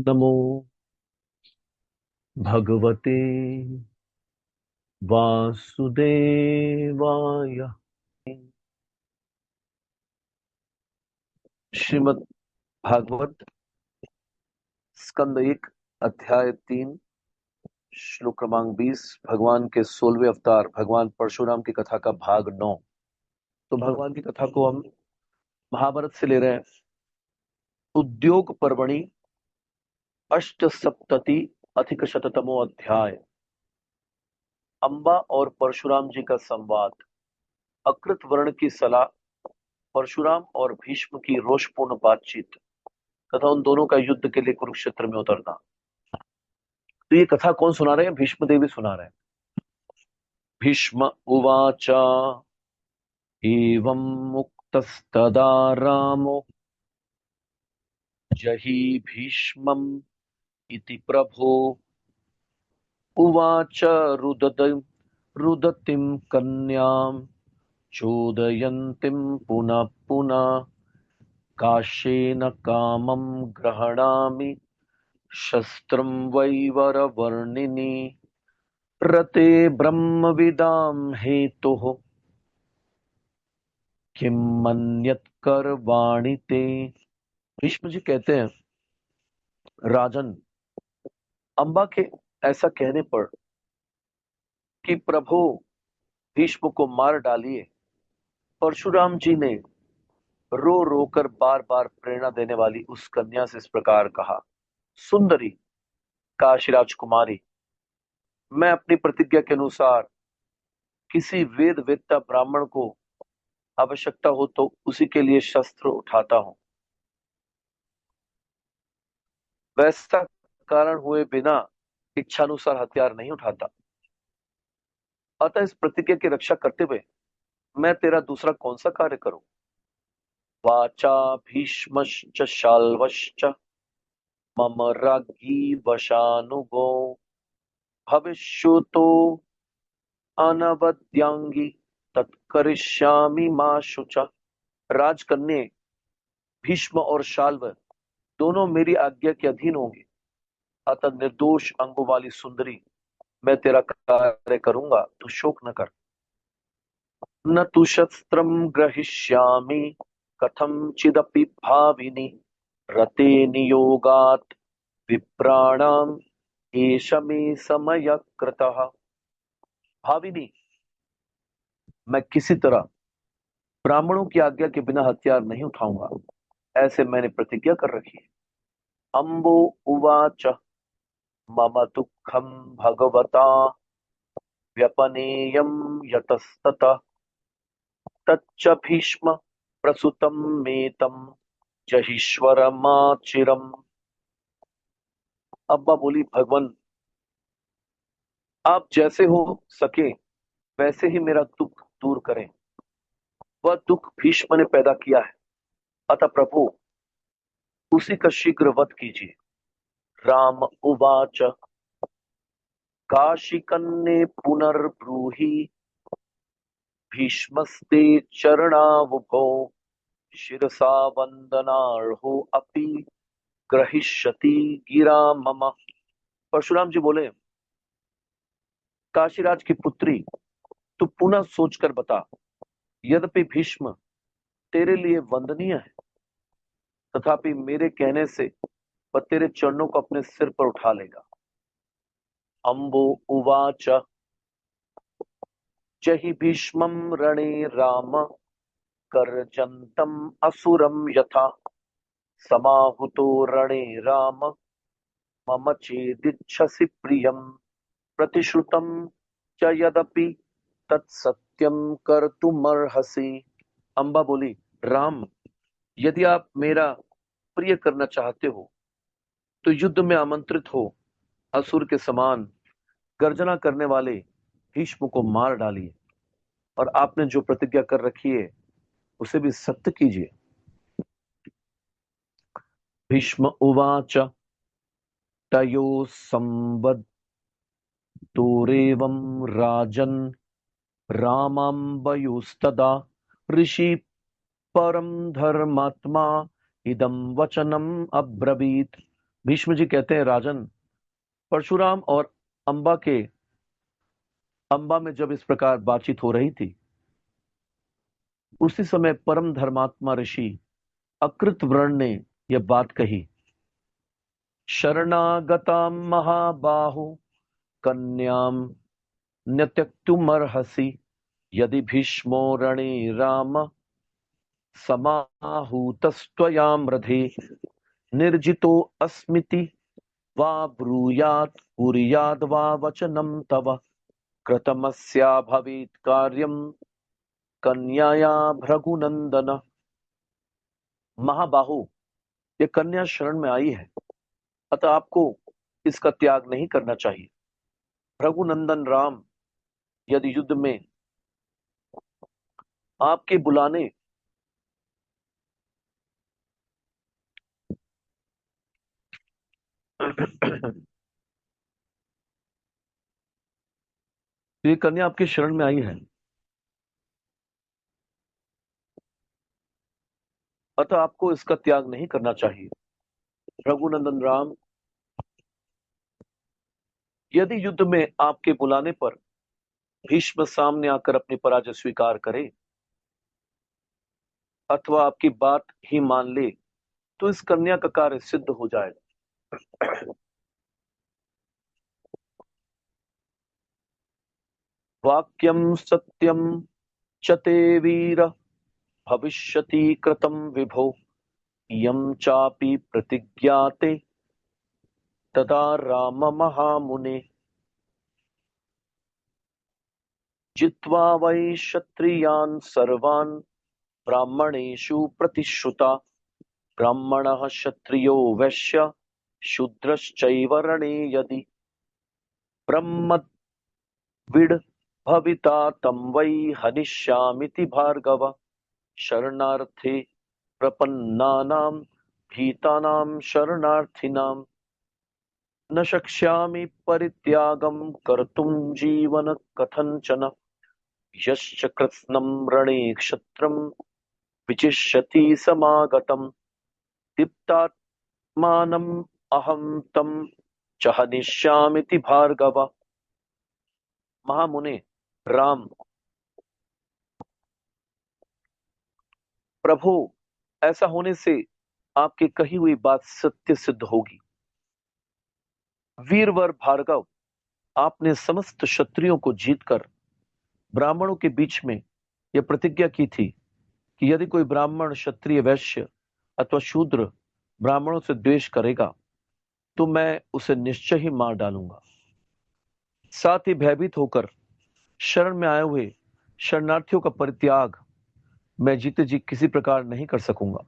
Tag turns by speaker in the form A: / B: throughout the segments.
A: नमो भगवते वासुदेवाय। श्रीमद् भागवत स्कंद 1 अध्याय 3 श्लोक क्रमांक 20। भगवान के 16वें अवतार भगवान परशुराम की कथा का भाग 9। तो भगवान की कथा को हम महाभारत से ले रहे हैं। उद्योग पर्वणि अष्ट सप्तति अधिक शततमो अध्याय। अंबा और परशुराम जी का संवाद। अकृत वर्ण की सलाह, परशुराम और भीष्म की रोषपूर्ण बातचीत तथा उन दोनों का युद्ध के लिए कुरुक्षेत्र में उतरना। तो ये कथा कौन सुना रहे हैं? भीष्म देवी सुना रहे हैं। भीष्म उवाच एवं मुक्तस्तदा रामो जहि भीष्मम् इति प्रभो उवाच रुदतिं कन्यां चोदयन्तीं पुनः पुनः काशेन कामं ग्रहणामि शस्त्रं वैवरवर्णिनि रते ब्रह्मविदां हेतुः किम मन्यत् करवाणि ते। भीष्म जी कहते हैं, राजन, अंबा के ऐसा कहने पर कि प्रभु भीष्म को मार डालिए, परशुराम जी ने रो रो कर बार बार प्रेरणा देने वाली उस कन्या से इस प्रकार कहा, सुंदरी काशी राजकुमारी, मैं अपनी प्रतिज्ञा के अनुसार किसी वेद वेत्ता ब्राह्मण को आवश्यकता हो तो उसी के लिए शस्त्र उठाता हूं। वैसा कारण हुए बिना इच्छानुसार हथियार नहीं उठाता। अतः इस प्रतिज्ञा की रक्षा करते हुए मैं तेरा दूसरा कौन सा कार्य करूं? वाचा भीष्मश्च शाल्वश्च मम राज्ञी वशानुगो भविष्यतो अनवद्यांगी तत्करिष्यामि मा शुचा। राजकन्ये भीष्म और शाल्व दोनों मेरी आज्ञा के अधीन होंगे। अतः निर्दोष अंगों वाली सुंदरी, मैं तेरा कार्य करूंगा, तू शोक न कर। न तु शस्त्रं ग्रहीष्यामि कथंचिदपि भाविनि रते नियोगात् विप्राणाम् एष मे समय कृतः। भाविनी, मैं किसी तरह ब्राह्मणों की आज्ञा के बिना हथियार नहीं उठाऊंगा, ऐसे मैंने प्रतिज्ञा कर रखी है। अम्बो उवाच मम दुःखं भगवता व्यपनेयं यतस्ततः तच्च भीष्म प्रसुतं मेतं जहीश्वरमाचिरम्। अब्बा बोली, भगवान, आप जैसे हो सके वैसे ही मेरा दुख दूर करें। वह दुख भीष्म ने पैदा किया है, अतः प्रभु उसी का शीघ्र वध कीजिए। राम उवाच काशिकन्ये पुनर्ब्रूहि भीष्मस्ते चरणावुभौ शिरसा वंदनार्हो अपि ग्रहिष्यति गिरा मम। परशुराम जी बोले, काशीराज की पुत्री, तू पुनः सोचकर बता। यद्यपि भीष्म तेरे लिए वंदनीय है, तथापि मेरे कहने से वह तेरे चरणों को अपने सिर पर उठा लेगा। अम्बो उवाच जहि भीष्मं रणे राम कर्जन्तम् असुरं यथा समाहुतो रणे राम मम चेदिच्छसि प्रियं प्रतिश्रुतं च यदपि तत्सत्यं कर्तुमर्हसि। अंबा बोली, राम, यदि आप मेरा प्रिय करना चाहते हो तो युद्ध में आमंत्रित हो असुर के समान गर्जना करने वाले भीष्म को मार डालिए, और आपने जो प्रतिज्ञा कर रखी है उसे भी सत्य कीजिए। भीष्म उवाच तयो संवदतुरेवं राजन् रामाम्बयोस्तदा ऋषि परम धर्मात्मा इदं वचनम् अब्रवीत् भीष्म जी कहते हैं, राजन, परशुराम और अंबा में जब इस प्रकार बातचीत हो रही थी, उसी समय परम धर्मात्मा ऋषि अकृतवर्ण ने यह बात कही, शरणागतां महाबाहु कन्याम न्यत्यक्तुमर्हसि यदि भीष्मो रणे राम समाहूतस्त्वयां रथे निर्जितो अस्मिति वा ब्रूयात् कुर्याद् वा वचनं तव कृतमस्या भवेत् कार्यं कन्याया भृगुनंदन। महाबाहु, ये कन्या शरण में आई है, अतः आपको इसका त्याग नहीं करना चाहिए। भृगुनंदन राम, यदि युद्ध में आपके बुलाने ये कन्या आपकी शरण में आई है, अतः आपको इसका त्याग नहीं करना चाहिए। रघुनंदन राम, यदि युद्ध में आपके बुलाने पर भीष्म सामने आकर अपनी पराजय स्वीकार करे अथवा आपकी बात ही मान ले, तो इस कन्या का कार्य सिद्ध हो जाएगा। वाक्यम सत्यम च ते वीर भविष्यति कृतं विभो यम चापि प्रतिज्ञाते तदा राम महामुने जित्वा वै क्षत्रियान् सर्वान् ब्राह्मणेषु प्रतिश्रुता ब्राह्मणः क्षत्रियो वैश्य शूद्रश्चैव रणे यदि ब्रह्मविद् भविता तं वै हनिष्यामिति भार्गव शरणार्थे प्रपन्नानां भीतानां शरणार्थिनां न शक्ष्यामि परित्यागं कर्तुं जीवन कथंचन यश्च कृत्स्नं रणे क्षत्रं विचिष्यति समागतम् दीप्तात्मानम् अहं तं च हनिष्यामिति भार्गव। महामुने राम, प्रभु, ऐसा होने से आपकी कही हुई बात सत्य सिद्ध होगी। वीरवर भार्गव, आपने समस्त क्षत्रियों को जीतकर ब्राह्मणों के बीच में यह प्रतिज्ञा की थी कि यदि कोई ब्राह्मण क्षत्रिय वैश्य अथवा शूद्र ब्राह्मणों से द्वेष करेगा तो मैं उसे निश्चय ही मार डालूंगा। साथ ही भयभीत होकर शरण में आए हुए शरणार्थियों का परित्याग मैं जीते जी किसी प्रकार नहीं कर सकूंगा,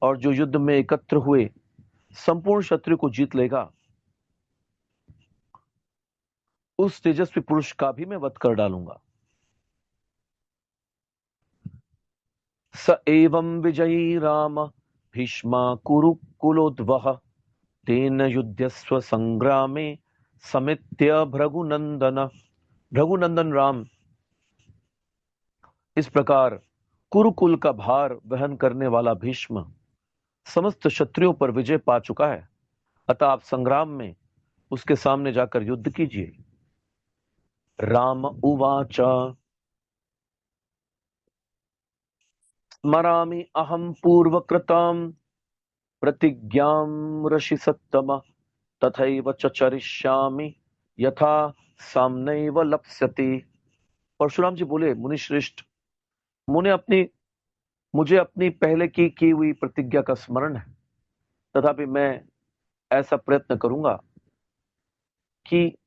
A: और जो युद्ध में एकत्र हुए संपूर्ण शत्रु को जीत लेगा, उस तेजस्वी पुरुष का भी मैं वध कर डालूंगा। स एवं विजयी राम भीष्मा कुरुकुलोद्वह तेन युध्यस्व संग्रामे समित्य भृगुनंदन। भृगुनंदन राम, इस प्रकार कुरुकुल का भार वहन करने वाला भीष्म समस्त क्षत्रियों पर विजय पा चुका है, अतः आप संग्राम में उसके सामने जाकर युद्ध कीजिए। राम उवाच स्मरामि अहं पूर्वकृतां प्रतिज्ञां ऋषिसत्तम तथैव च चरिष्यामि यथा साम्नैव लप्स्यति। परशुराम जी बोले, मुनि श्रेष्ठ, मुने अपनी मुझे अपनी पहले की हुई प्रतिज्ञा का स्मरण है, तथापि मैं ऐसा प्रयत्न करूंगा कि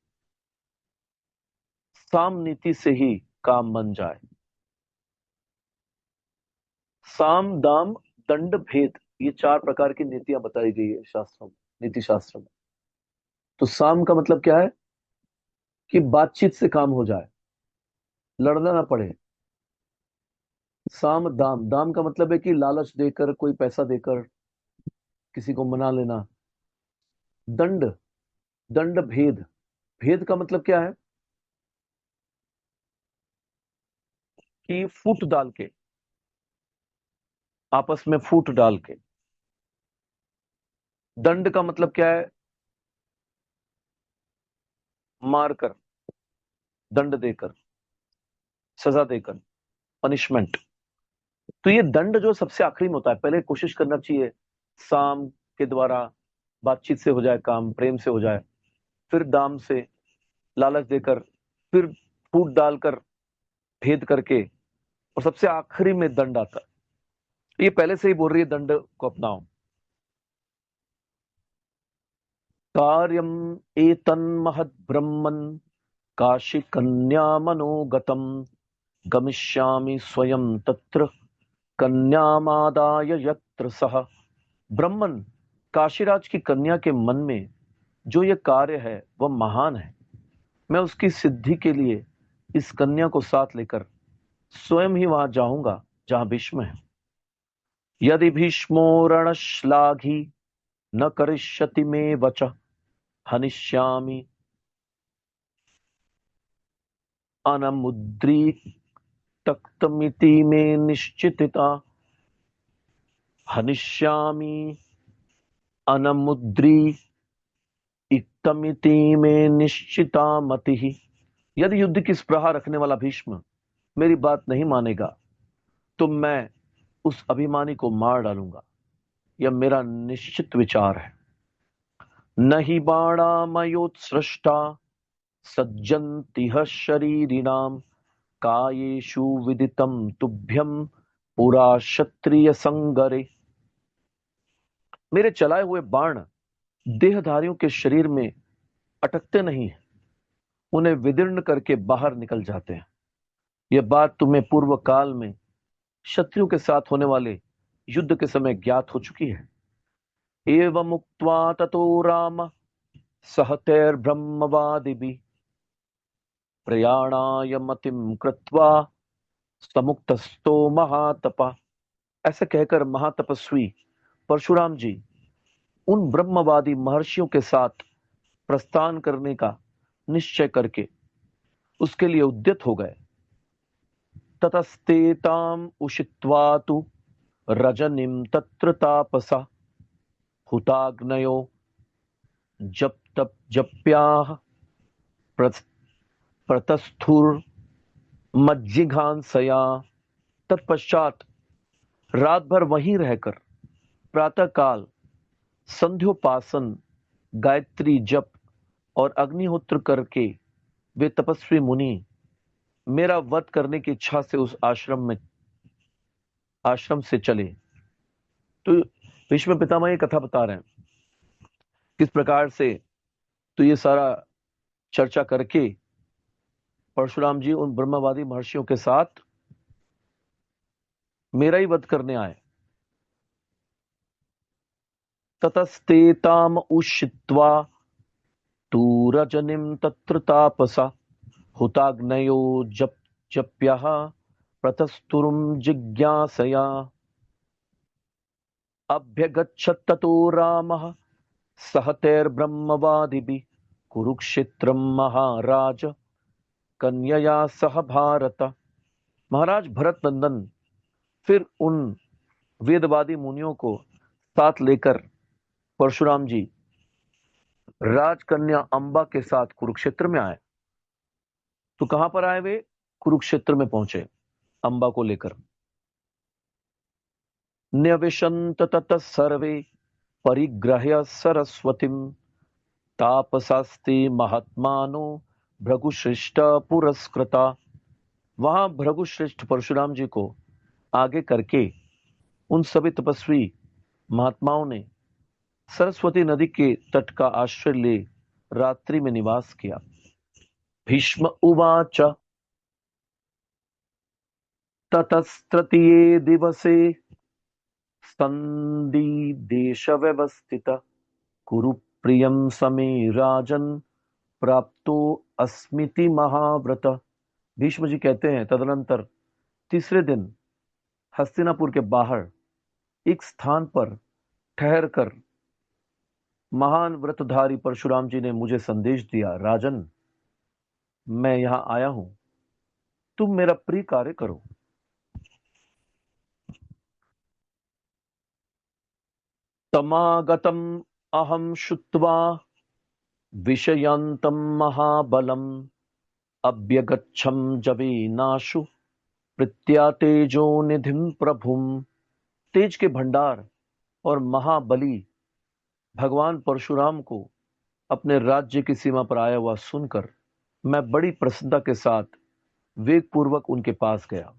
A: साम नीति से ही काम बन जाए। साम दाम दंड भेद, ये चार प्रकार की नीतियां बताई गई है शास्त्रों में, नीति शास्त्र में। तो साम का मतलब क्या है कि बातचीत से काम हो जाए, लड़ना ना पड़े। साम दाम, दाम का मतलब है कि लालच देकर, कोई पैसा देकर किसी को मना लेना। दंड, दंड भेद, भेद का मतलब क्या है कि फूट डाल के, आपस में फूट डाल के। दंड का मतलब क्या है? मारकर, दंड देकर, सजा देकर, पनिशमेंट। तो ये दंड जो सबसे आखिरी में होता है, पहले कोशिश करना चाहिए साम के द्वारा बातचीत से हो जाए काम, प्रेम से हो जाए, फिर दाम से, लालच देकर, फिर फूट डालकर, भेद करके, और सबसे आखिरी में दंड आता है। ये पहले से ही बोल रही है दंड को अपनाओ। कार्यम एतन्महद ब्रह्मन काशी कन्या मनोगतम गमिष्यामि स्वयं तत्र कन्यामादाय यत्र सह। ब्रह्मन, काशीराज की कन्या के मन में जो ये कार्य है वह महान है। मैं उसकी सिद्धि के लिए इस कन्या को साथ लेकर स्वयं ही वहां जाऊंगा जहां भीष्म है। यदि भीष्मो रणश्लाघी न करिष्यति मे वच हनिष्यामि अनमुद्रिक्तमिति मे निश्चितिता। हनिष्यामि अनमुद्रिक्तमिति मे निश्चिता मति। यदि युद्ध की स्पृहा रखने वाला भीष्म मेरी बात नहीं मानेगा तो मैं उस अभिमानी को मार डालूंगा। यह मेरा निश्चित विचार है। न हि बाणामयोत्सृष्टा सज्जन्ति शरीरिणाम कायेषु विदितं तुभ्यं पुरा क्षत्रिय संगरे। मेरे चलाए हुए बाण देहधारियों के शरीर में अटकते नहीं हैं, उन्हें विदीर्ण करके बाहर निकल जाते हैं। यह बात तुम्हें पूर्व काल में क्षत्रियों के साथ होने वाले युद्ध के समय ज्ञात हो चुकी है। एवं उक्त्वा ततो राम सहतैर्ब्रह्मवादिभिः प्रयाणाय मतिं कृत्वा समुक्तस्तो महातपा। ऐसे कहकर महातपस्वी परशुराम जी उन ब्रह्मवादी महर्षियों के साथ प्रस्थान करने का निश्चय करके उसके लिए उद्यत हो गए। ततस्तेताम उषित्वा तु रजनीम तत्र तापसा हुताग्नयो जप तप जप्याह प्रतस्थुर मज्जिघांसया। तत्पश्चात रात भर वहीं रहकर प्रातः काल संध्योपासन, गायत्री जप और अग्निहोत्र करके वे तपस्वी मुनि मेरा वध करने की इच्छा से उस आश्रम से चले। तो भीष्म पितामह ये कथा बता रहे हैं किस प्रकार से, तो ये सारा चर्चा करके परशुराम जी उन ब्रह्मवादी महर्षियों के साथ मेरा ही वध करने आए। ततस्तेताम उषित्वा तू रजनिम तत्र तापसा हुताग्नयो जप जप्यः प्रतस्तुरुम जिज्ञासया। अभ्यगच्छत् ततो रामः सहतैर्ब्रह्मवादिभिः कुरुक्षेत्रम महाराज कन्यया सह भारत। महाराज भरत नंदन फिर उन वेदवादी मुनियों को साथ लेकर परशुराम जी राजकन्या अंबा के साथ कुरुक्षेत्र में आए। तो कहां पर आए वे? कुरुक्षेत्र में पहुंचे अंबा को लेकर। न्यविशंत ततः सर्वे परिग्रह्य सरस्वतीम तापसास्ते महात्मानो भृगुश्रेष्ठ पुरस्कृता। वहां भृगुश्रेष्ठ परशुराम जी को आगे करके उन सभी तपस्वी महात्माओं ने सरस्वती नदी के तट का आश्रय ले रात्रि में निवास किया। भीष्म उवाच ततस्तृतीये दिवसे सन्धि देश व्यवस्थित कुरु प्रियम समे राजन प्राप्तो अस्मिति महाव्रत। भीष्म जी कहते हैं तदनंतर तीसरे दिन हस्तिनापुर के बाहर एक स्थान पर ठहर कर महान व्रतधारी परशुराम जी ने मुझे संदेश दिया, राजन मैं यहां आया हूं, तुम मेरा प्रिय कार्य करो। तमागतम अहम शुत्वा विषयांतम महाबलम अभ्यगच्छम जवीनाशु प्रत्या तेजो निधिम प्रभुम। तेज के भंडार और महाबली भगवान परशुराम को अपने राज्य की सीमा पर आया हुआ सुनकर मैं बड़ी प्रसन्नता के साथ वेग पूर्वक उनके पास गया।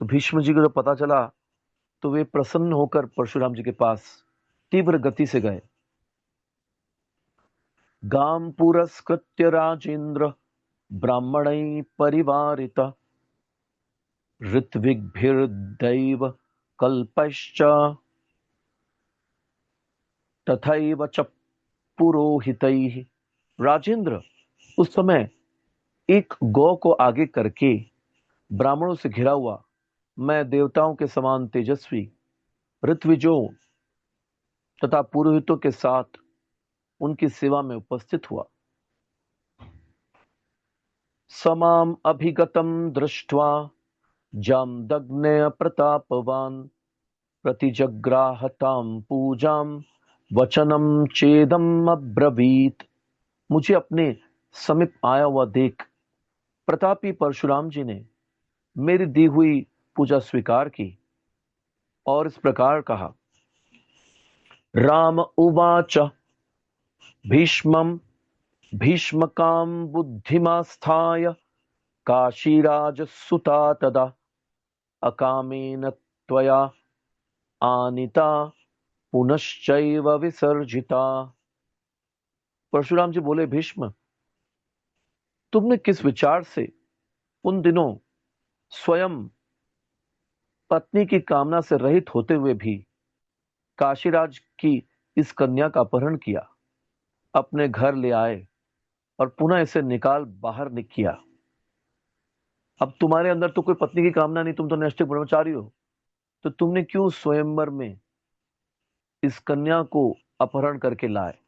A: तो भीष्म जी को जब पता चला तो वे प्रसन्न होकर परशुराम जी के पास तीव्र गति से गए। गाम पुरस्कृत्य राजेंद्र ब्राह्मणै परिवारित ऋत्विग्भिर्दैव कल्पश्च तथैव च पुरोहितैः। राजेंद्र, उस समय एक गौ को आगे करके ब्राह्मणों से घिरा हुआ मैं देवताओं के समान तेजस्वी ऋत्विजों तथा पुरोहितों के साथ उनकी सेवा में उपस्थित हुआ। समाम अभिगतम दृष्ट्वा जामदग्नय प्रतापवान प्रतिजग्राहताम पूजाम वचनम चेदम अब्रवीत। मुझे अपने समीप आया हुआ देख प्रतापी परशुराम जी ने मेरी दी हुई पूजा स्वीकार की और इस प्रकार कहा। राम उवाच भीष्मं भीष्मकां बुद्धिमास्थाय काशीराजसुता तदा अकामेन त्वया आनीता पुनश्चैव विसर्जिता। परशुराम जी बोले, भीष्म, तुमने किस विचार से उन दिनों स्वयं पत्नी की कामना से रहित होते हुए भी काशीराज की इस कन्या का अपहरण किया, अपने घर ले आए और पुनः इसे निकाल बाहर किया। अब तुम्हारे अंदर तो कोई पत्नी की कामना नहीं, तुम तो नैष्ठिक ब्रह्मचारी हो, तो तुमने क्यों स्वयंवर में इस कन्या को अपहरण करके लाए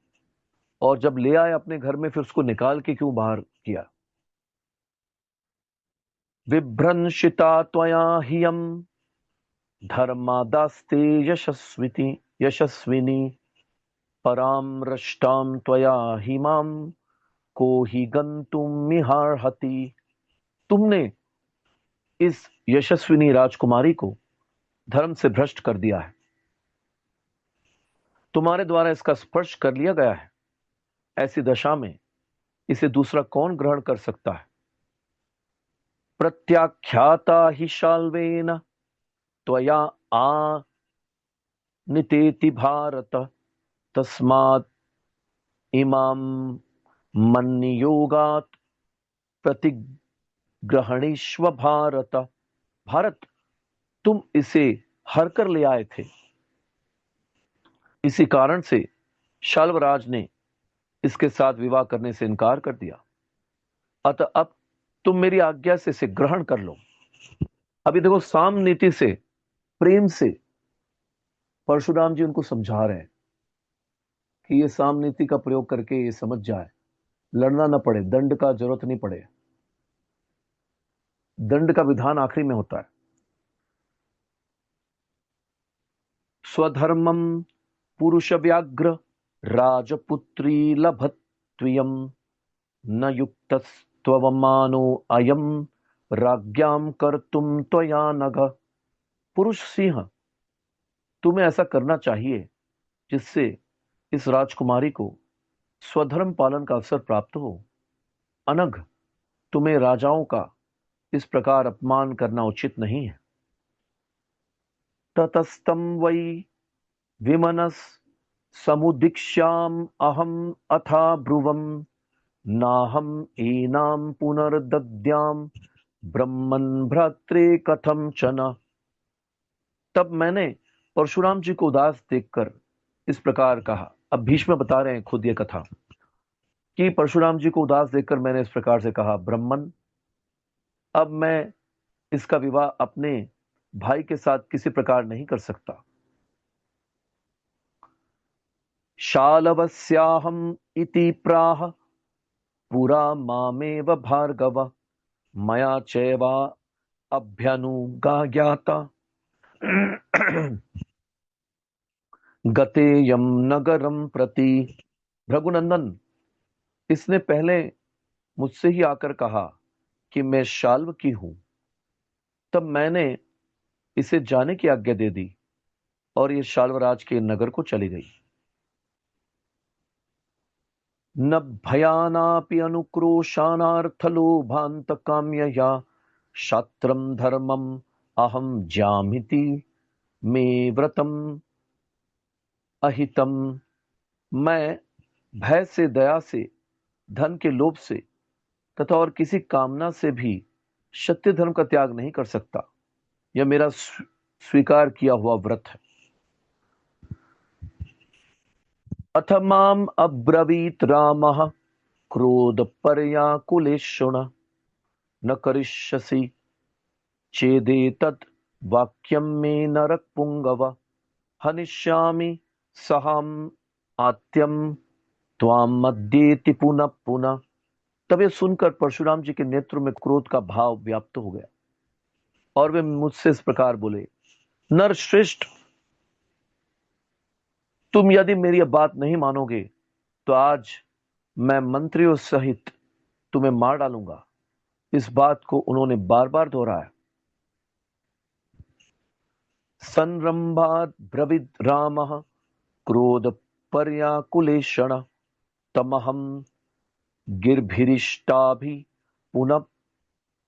A: और जब ले आए अपने घर में फिर उसको निकाल के क्यों बाहर किया। विभ्रंशिता त्वया हियम धर्मादास्ते यशस्विनी पराम रष्टाम त्वया हिमाम को ही गंतुमिहार्हति। तुमने इस यशस्विनी राजकुमारी को धर्म से भ्रष्ट कर दिया है, तुम्हारे द्वारा इसका स्पर्श कर लिया गया है, ऐसी दशा में इसे दूसरा कौन ग्रहण कर सकता है। प्रत्याख्याता ही शाल्वेन त्वया आ नितेति भारत तस्मात् इमाम मन्नियोगात् प्रतिग्रहणीष्व भारत। भारत, तुम इसे हर कर ले आए थे, इसी कारण से शाल्वराज ने इसके साथ विवाह करने से इनकार कर दिया, अतः अब तुम मेरी आज्ञा से इसे ग्रहण कर लो। अभी देखो, साम नीति से, प्रेम से परशुराम जी उनको समझा रहे हैं कि ये साम नीति का प्रयोग करके ये समझ जाए, लड़ना ना पड़े, दंड का जरूरत नहीं पड़े, दंड का विधान आखिरी में होता है। स्वधर्मम पुरुष व्याघ्र राजपुत्री लभत्वियम न युक्तस्त्वमानो अयम राज्ञाम कर्तुम त्वया नघ। पुरुष सिंह, तुम्हें ऐसा करना चाहिए जिससे इस राजकुमारी को स्वधर्म पालन का अवसर प्राप्त हो। अनघ, तुम्हें राजाओं का इस प्रकार अपमान करना उचित नहीं है। ततस्तम वै विमनस समुदीक्ष्याम अहम अथा ब्रुवम नाहम एनाम पुनर्दद्याम ब्रह्मन् भ्रात्रे कथम चन। तब मैंने परशुराम जी को उदास देखकर इस प्रकार कहा। अब भीष्म बता रहे हैं खुद ये कथा कि परशुराम जी को उदास देखकर मैंने इस प्रकार से कहा, ब्रह्मन, अब मैं इसका विवाह अपने भाई के साथ किसी प्रकार नहीं कर सकता। शालवस्याहम इति प्राह पुरा मामेव भार्गव मया चैवा अभ्यनुज्ञाता गते यम नगरम प्रति। भृगुनंदन, इसने पहले मुझसे ही आकर कहा कि मैं शाल्व की हूं। तब मैंने इसे जाने की आज्ञा दे दी और ये शाल्वराज के नगर को चली गई। न भयानापि अनुक्रोशानार्थलोभान्त काम्यया शास्त्रम धर्मम अहम जामिति मे व्रतम अहितम। मैं भय से, दया से, धन के लोभ से तथा और किसी कामना से भी सत्य धर्म का त्याग नहीं कर सकता। यह मेरा स्वीकार किया हुआ व्रत है। अथ माम अब्रवीत रामः क्रोध पर्याकुलेषुण न करिष्यसि चेदेतत् वाक्यं मे नरपुंगव हनिष्यामि सहाम आत्यम त्वाम मद्येति पुनः पुनः। तब यह सुनकर परशुराम जी के नेत्र में क्रोध का भाव व्याप्त हो गया और वे मुझसे इस प्रकार बोले, नर श्रेष्ठ, तुम यदि मेरी बात नहीं मानोगे तो आज मैं मंत्रियों सहित तुम्हें मार डालूंगा। इस बात को उन्होंने बार बार दोहराया। संरंभात ब्रवीद रामः क्रोध पर्याकुलेषण तमहम गिरभिरिष्टाभि पुनः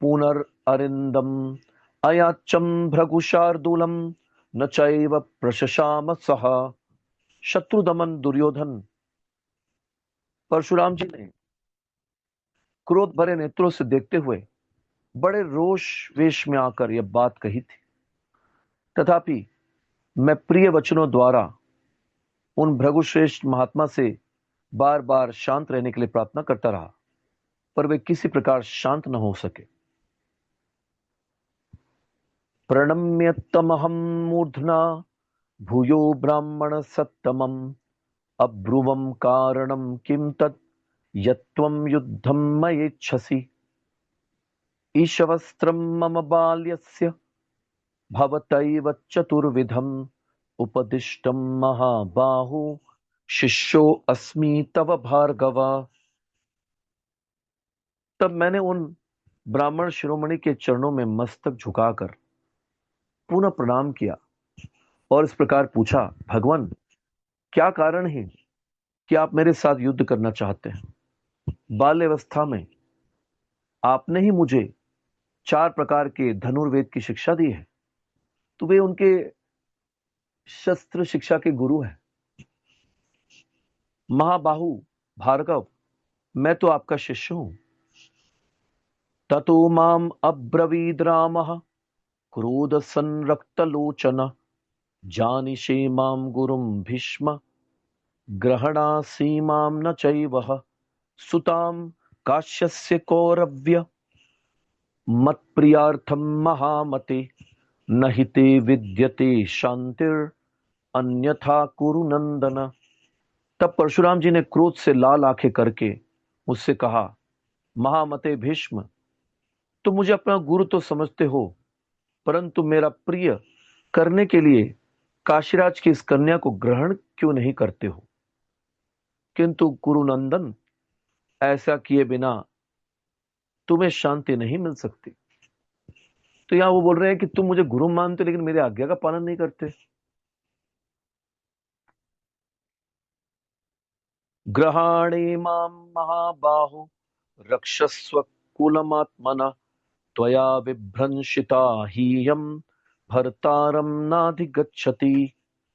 A: पुनररिंदम अयाचम भृगुशार्दूलम न चैव प्रशशाम सह। शत्रुदमन दुर्योधन परशुराम जी ने क्रोध भरे नेत्रों से देखते हुए बड़े रोष वेश में आकर यह बात कही थी। तथापि मैं प्रिय वचनों द्वारा उन भृगुश्रेष्ठ महात्मा से बार बार शांत रहने के लिए प्रार्थना करता रहा, पर वे किसी प्रकार शांत न हो सके। प्रणम्य तमहम मूर्धना भूयो ब्राह्मण सत्तमम अब्रुवम कारणम किम तत् यत्त्वं युद्धं मयेच्छसि। ईशवस्त्रं मम बाल्यस्य भवतैव चतुर्विधम् उपदिष्टं महाबाहु शिष्यो अस्मि तव भार्गव। तब मैंने उन ब्राह्मण शिरोमणि के चरणों में मस्तक झुकाकर पुनः प्रणाम किया और इस प्रकार पूछा, भगवान, क्या कारण है कि आप मेरे साथ युद्ध करना चाहते हैं? बाल्यावस्था में आपने ही मुझे 4 प्रकार के धनुर्वेद की शिक्षा दी है, तो वे उनके शस्त्र शिक्षा के गुरु हैं। महाबाहु भार्गव, मैं तो आपका शिष्य हूं। ततो माम अब्रवीद रामः क्रोध संरक्त लोचन जानिषे माम गुरुम भीष्म ग्रहणासि माम न चैवह सुताम काश्यस्य कौरव्य मत्प्रियार्थम महामते न हि ते विद्यते शांतिर अन्यथा कुरु नंदन। तब परशुराम जी ने क्रोध से लाल आंखें करके मुझसे कहा, महामते भीष्म, तुम मुझे अपना गुरु तो समझते हो, परंतु मेरा प्रिय करने के लिए काशीराज की इस कन्या को ग्रहण क्यों नहीं करते हो? किंतु कुरुनंदन, ऐसा किए बिना तुम्हें शांति नहीं मिल सकती। तो यहां वो बोल रहे हैं कि तुम मुझे गुरु मानते लेकिन मेरी आज्ञा का पालन नहीं करते। ग्रहाणे माम महाबाहु रक्षस्व कुलमात्मना त्वया विभ्रंशिता हीयम भर्तारम नाधिगच्छति।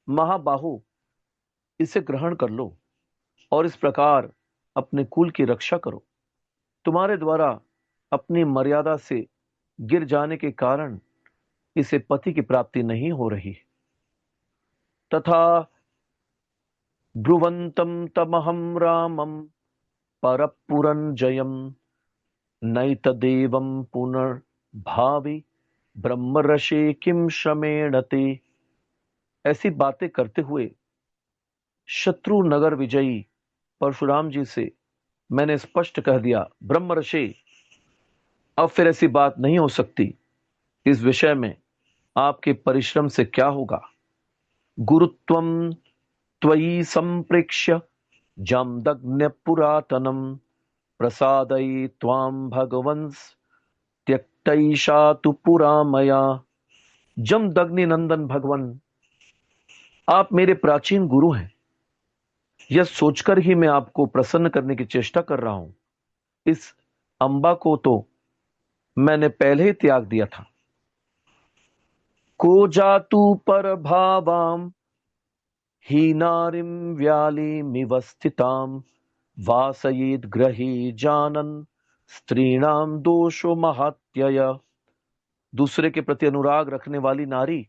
A: महाबाहु, इसे ग्रहण कर लो और इस प्रकार अपने कुल की रक्षा करो। तुम्हारे द्वारा अपनी मर्यादा से गिर जाने के कारण इसे पति की प्राप्ति नहीं हो रही। तथा ब्रुवंतम तमहम रामम परपुरंजयम नैतदेवं पुनर्भावि ब्रह्मर्षे किम श्रमेण ते। ऐसी बातें करते हुए शत्रु नगर विजयी परशुराम जी से मैंने स्पष्ट कह दिया, ब्रह्मर्षि, अब फिर ऐसी बात नहीं हो सकती। इस विषय में आपके परिश्रम से क्या होगा? गुरुत्वम त्वयि संप्रेक्ष्य जमदग्न्य पुरातनम प्रसादयि त्वां भगवंस त्यक्तैषा तु पुरा मया। जमदग्नि नंदन भगवन, आप मेरे प्राचीन गुरु हैं, यह सोचकर ही मैं आपको प्रसन्न करने की चेष्टा कर रहा हूं। इस अंबा को तो मैंने पहले ही त्याग दिया था। को जातु पर भावाम हीनारिम व्यालिमिव स्थिताम वासयेद ग्रही जानन स्त्रीणाम दोषो महात्यय। दूसरे के प्रति अनुराग रखने वाली नारी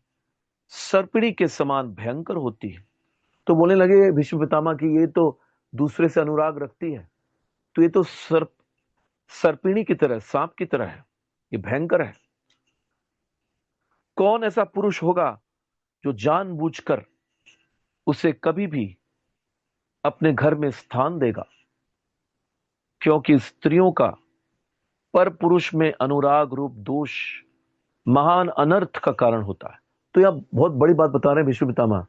A: सर्पिणी के समान भयंकर होती है। तो बोलने लगे भीष्म पितामह की ये तो दूसरे से अनुराग रखती है, तो ये तो सर्पिणी की तरह, सांप की तरह है, ये भयंकर है। कौन ऐसा पुरुष होगा जो जानबूझकर उसे कभी भी अपने घर में स्थान देगा, क्योंकि स्त्रियों का पर पुरुष में अनुराग रूप दोष महान अनर्थ का कारण होता है। तो यह बहुत बड़ी बात बता रहे हैं भीष्म पितामह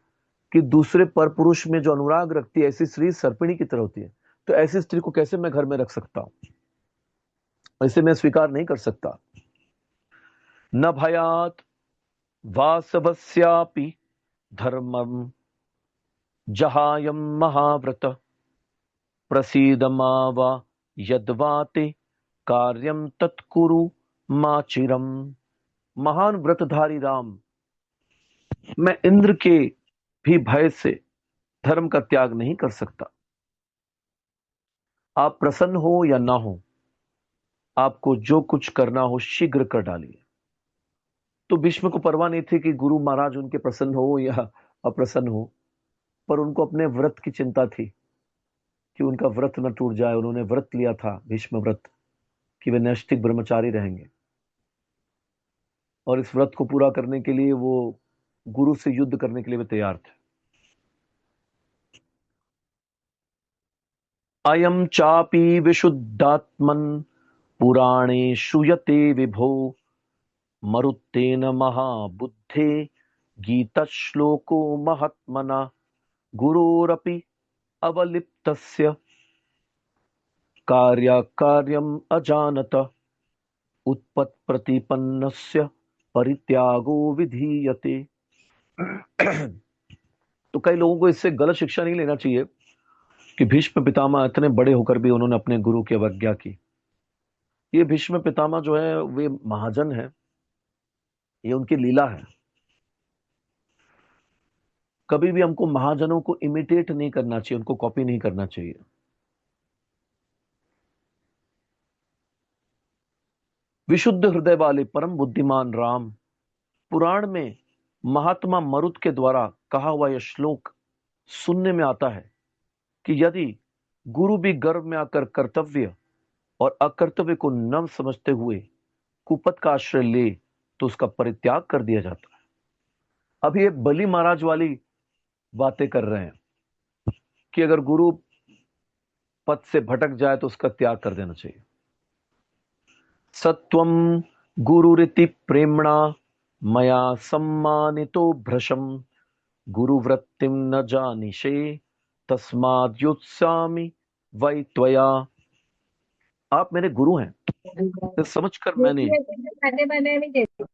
A: कि दूसरे पर पुरुष में जो अनुराग रखती है ऐसी स्त्री सर्पिणी की तरह होती है। तो ऐसी स्त्री को कैसे मैं घर में रख सकता हूं, ऐसे मैं स्वीकार नहीं कर सकता। न भयात वासवस्यापि धर्मम जहायम महाव्रत प्रसीद मावा यद्वाते कार्यम तत्कुरु माचिरम। महान व्रतधारी राम, मैं इंद्र के भी भय से धर्म का त्याग नहीं कर सकता। आप प्रसन्न हो या ना हो, आपको जो कुछ करना हो शीघ्र कर डालिए। तो भीष्म को परवाह नहीं थी कि गुरु महाराज उनके प्रसन्न हो या अप्रसन्न हो, पर उनको अपने व्रत की चिंता थी कि उनका व्रत न टूट जाए। उन्होंने व्रत लिया था, भीष्म व्रत, कि वे नैष्ठिक ब्रह्मचारी रहेंगे, और इस व्रत को पूरा करने के लिए वो गुरु से युद्ध करने के लिए वे तैयार थे। अयम चापि विशुद्धात्मन पुराणे श्रूयते विभो मरुत्तेन महाबुद्धे गीतश्लोको महात्मना गुरोरपि अवलिप्तस्य कार्याकार्यम अजानत उत्पत्प्रतिपन्नस्य परित्यागो विधीयते। तो कई लोगों को इससे गलत शिक्षा नहीं लेना चाहिए कि भीष्म पितामह इतने बड़े होकर भी उन्होंने अपने गुरु की अवज्ञा की। ये भीष्म पितामह जो है वे महाजन है, ये उनकी लीला है। कभी भी हमको महाजनों को इमिटेट नहीं करना चाहिए, उनको कॉपी नहीं करना चाहिए। विशुद्ध हृदय वाले परम बुद्धिमान राम, पुराण में महात्मा मरुत के द्वारा कहा हुआ यह श्लोक सुनने में आता है कि यदि गुरु भी गर्भ में आकर कर्तव्य और अकर्तव्य को न समझते हुए कुपथ का आश्रय ले तो उसका परित्याग कर दिया जाता है। अभी ये बलि महाराज वाली बातें कर रहे हैं कि अगर गुरु पथ से भटक जाए तो उसका त्याग कर देना चाहिए। सत्वम गुरुरिति प्रेमणा मया सम्मानितो भ्रशम गुरुवृत्तिम न जानिषे तस्माद्युत्सामि वै त्वया। आप मेरे गुरु हैं, तो समझकर मैंने
B: खाने बनाने में देती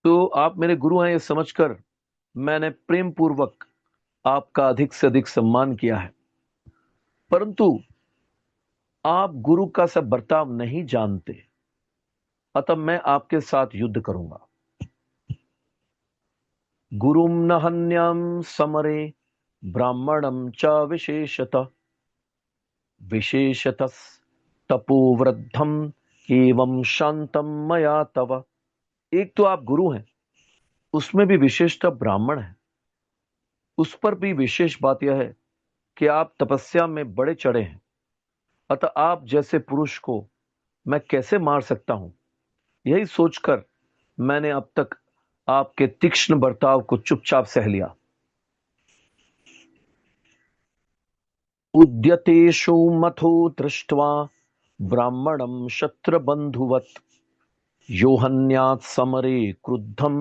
A: तो आप मेरे गुरु हैं ये समझकर मैंने प्रेम पूर्वक आपका अधिक से अधिक सम्मान किया है। परंतु आप गुरु का सब बर्ताव नहीं जानते, अतः मैं आपके साथ युद्ध करूंगा। गुरुम न हन्याम समरे ब्राह्मणम च विशेषतः विशेषतः तपोवृद्धम एवं शांतम मया तव। एक तो आप गुरु हैं, उसमें भी विशेषतः ब्राह्मण है। उस पर भी विशेष बात यह है कि आप तपस्या में बड़े चढ़े हैं, अतः आप जैसे पुरुष को मैं कैसे मार सकता हूं, यही सोचकर मैंने अब तक आपके तीक्ष्ण बर्ताव को चुपचाप सह लिया। उद्यतेषु मथो दृष्ट्वा ब्राह्मणम शत्रबंधुवत योहन्यात् समरे क्रुद्धम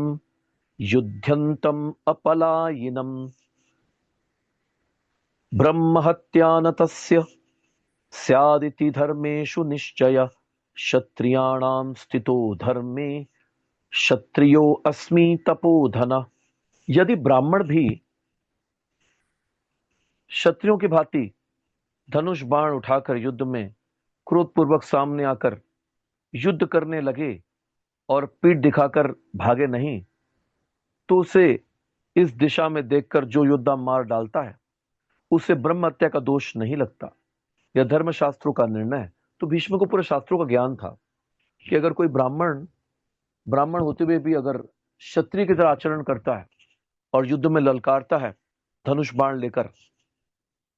A: युध्यन्तम अपलायिनम ब्रह्महत्या न तस्य स्यादिति धर्मेषु निश्चय क्षत्रियाणां स्थितो धर्मे क्षत्रियो अस्मि तपोधन। यदि ब्राह्मण भी क्षत्रियों की भांति धनुष बाण उठाकर युद्ध में क्रोधपूर्वक सामने आकर युद्ध करने लगे और पीठ दिखाकर भागे नहीं, तो उसे इस दिशा में देखकर जो योद्धा मार डालता है उसे ब्रह्म हत्या का दोष नहीं लगता। यह धर्मशास्त्रों का निर्णय है। तो भीष्म को पूरे शास्त्रों का ज्ञान था कि अगर कोई ब्राह्मण ब्राह्मण होते हुए भी अगर क्षत्रिय की तरह आचरण करता है और युद्ध में ललकारता है धनुष बाण लेकर,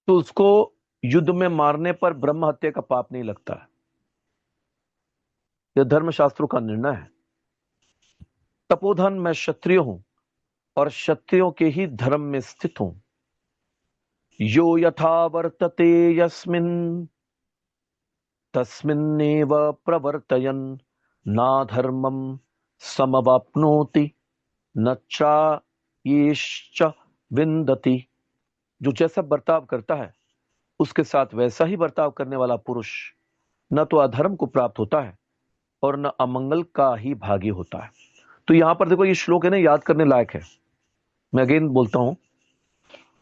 A: तो उसको युद्ध में मारने पर ब्रह्म हत्या का पाप नहीं लगता है। यह धर्मशास्त्रों का निर्णय है। तपोधन मैं क्षत्रिय हूं और क्षत्रियों के ही धर्म में स्थित हूं। यो यथा वर्तते यस्मिन् तस्मिन्नेव प्रवर्तयन् ना धर्मम समवाप्नोति न चाप्येश्च विन्दति। जो जैसा बर्ताव करता है उसके साथ वैसा ही बर्ताव करने वाला पुरुष न तो अधर्म को प्राप्त होता है और न अमंगल का ही भागी होता है। तो यहां पर देखो, ये श्लोक है ना, याद करने लायक है। मैं अगेन बोलता हूं,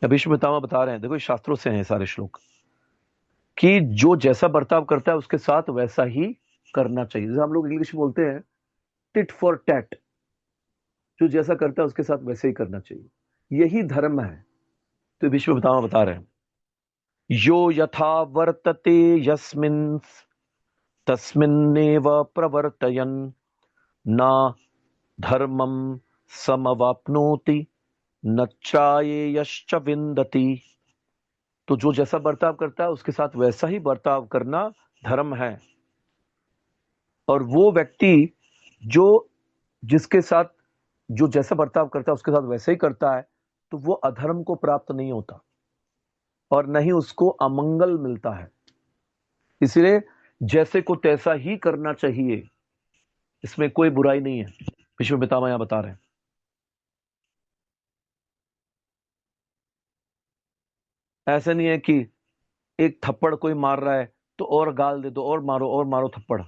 A: भीष्म पितामह बता रहे हैं, देखो ये शास्त्रों से हैं सारे श्लोक, कि जो जैसा बर्ताव करता है उसके साथ वैसा ही करना चाहिए। जैसे हम लोग इंग्लिश में बोलते हैं टिट फॉर टैट, जो जैसा करता है उसके साथ वैसे ही करना चाहिए, यही धर्म है। तो भीष्म पितामह बता रहे हैं, यो यथा वर्तते यस्मिन् तस्मिन्नेव प्रवर्तयन् न धर्मम समवाप्नोति न चाप्येश्च विन्दति। तो जो जैसा बर्ताव करता है उसके साथ वैसा ही बर्ताव करना धर्म है। और वो व्यक्ति जो जिसके साथ जो जैसा बर्ताव करता है उसके साथ वैसे ही करता है, तो वो अधर्म को प्राप्त नहीं होता और न ही उसको अमंगल मिलता है। इसलिए जैसे को तैसा ही करना चाहिए, इसमें कोई बुराई नहीं है। भीष्म पितामह यहां बता रहे हैं। ऐसा नहीं है कि एक थप्पड़ कोई मार रहा है तो और गाल दे दो, और मारो थप्पड़।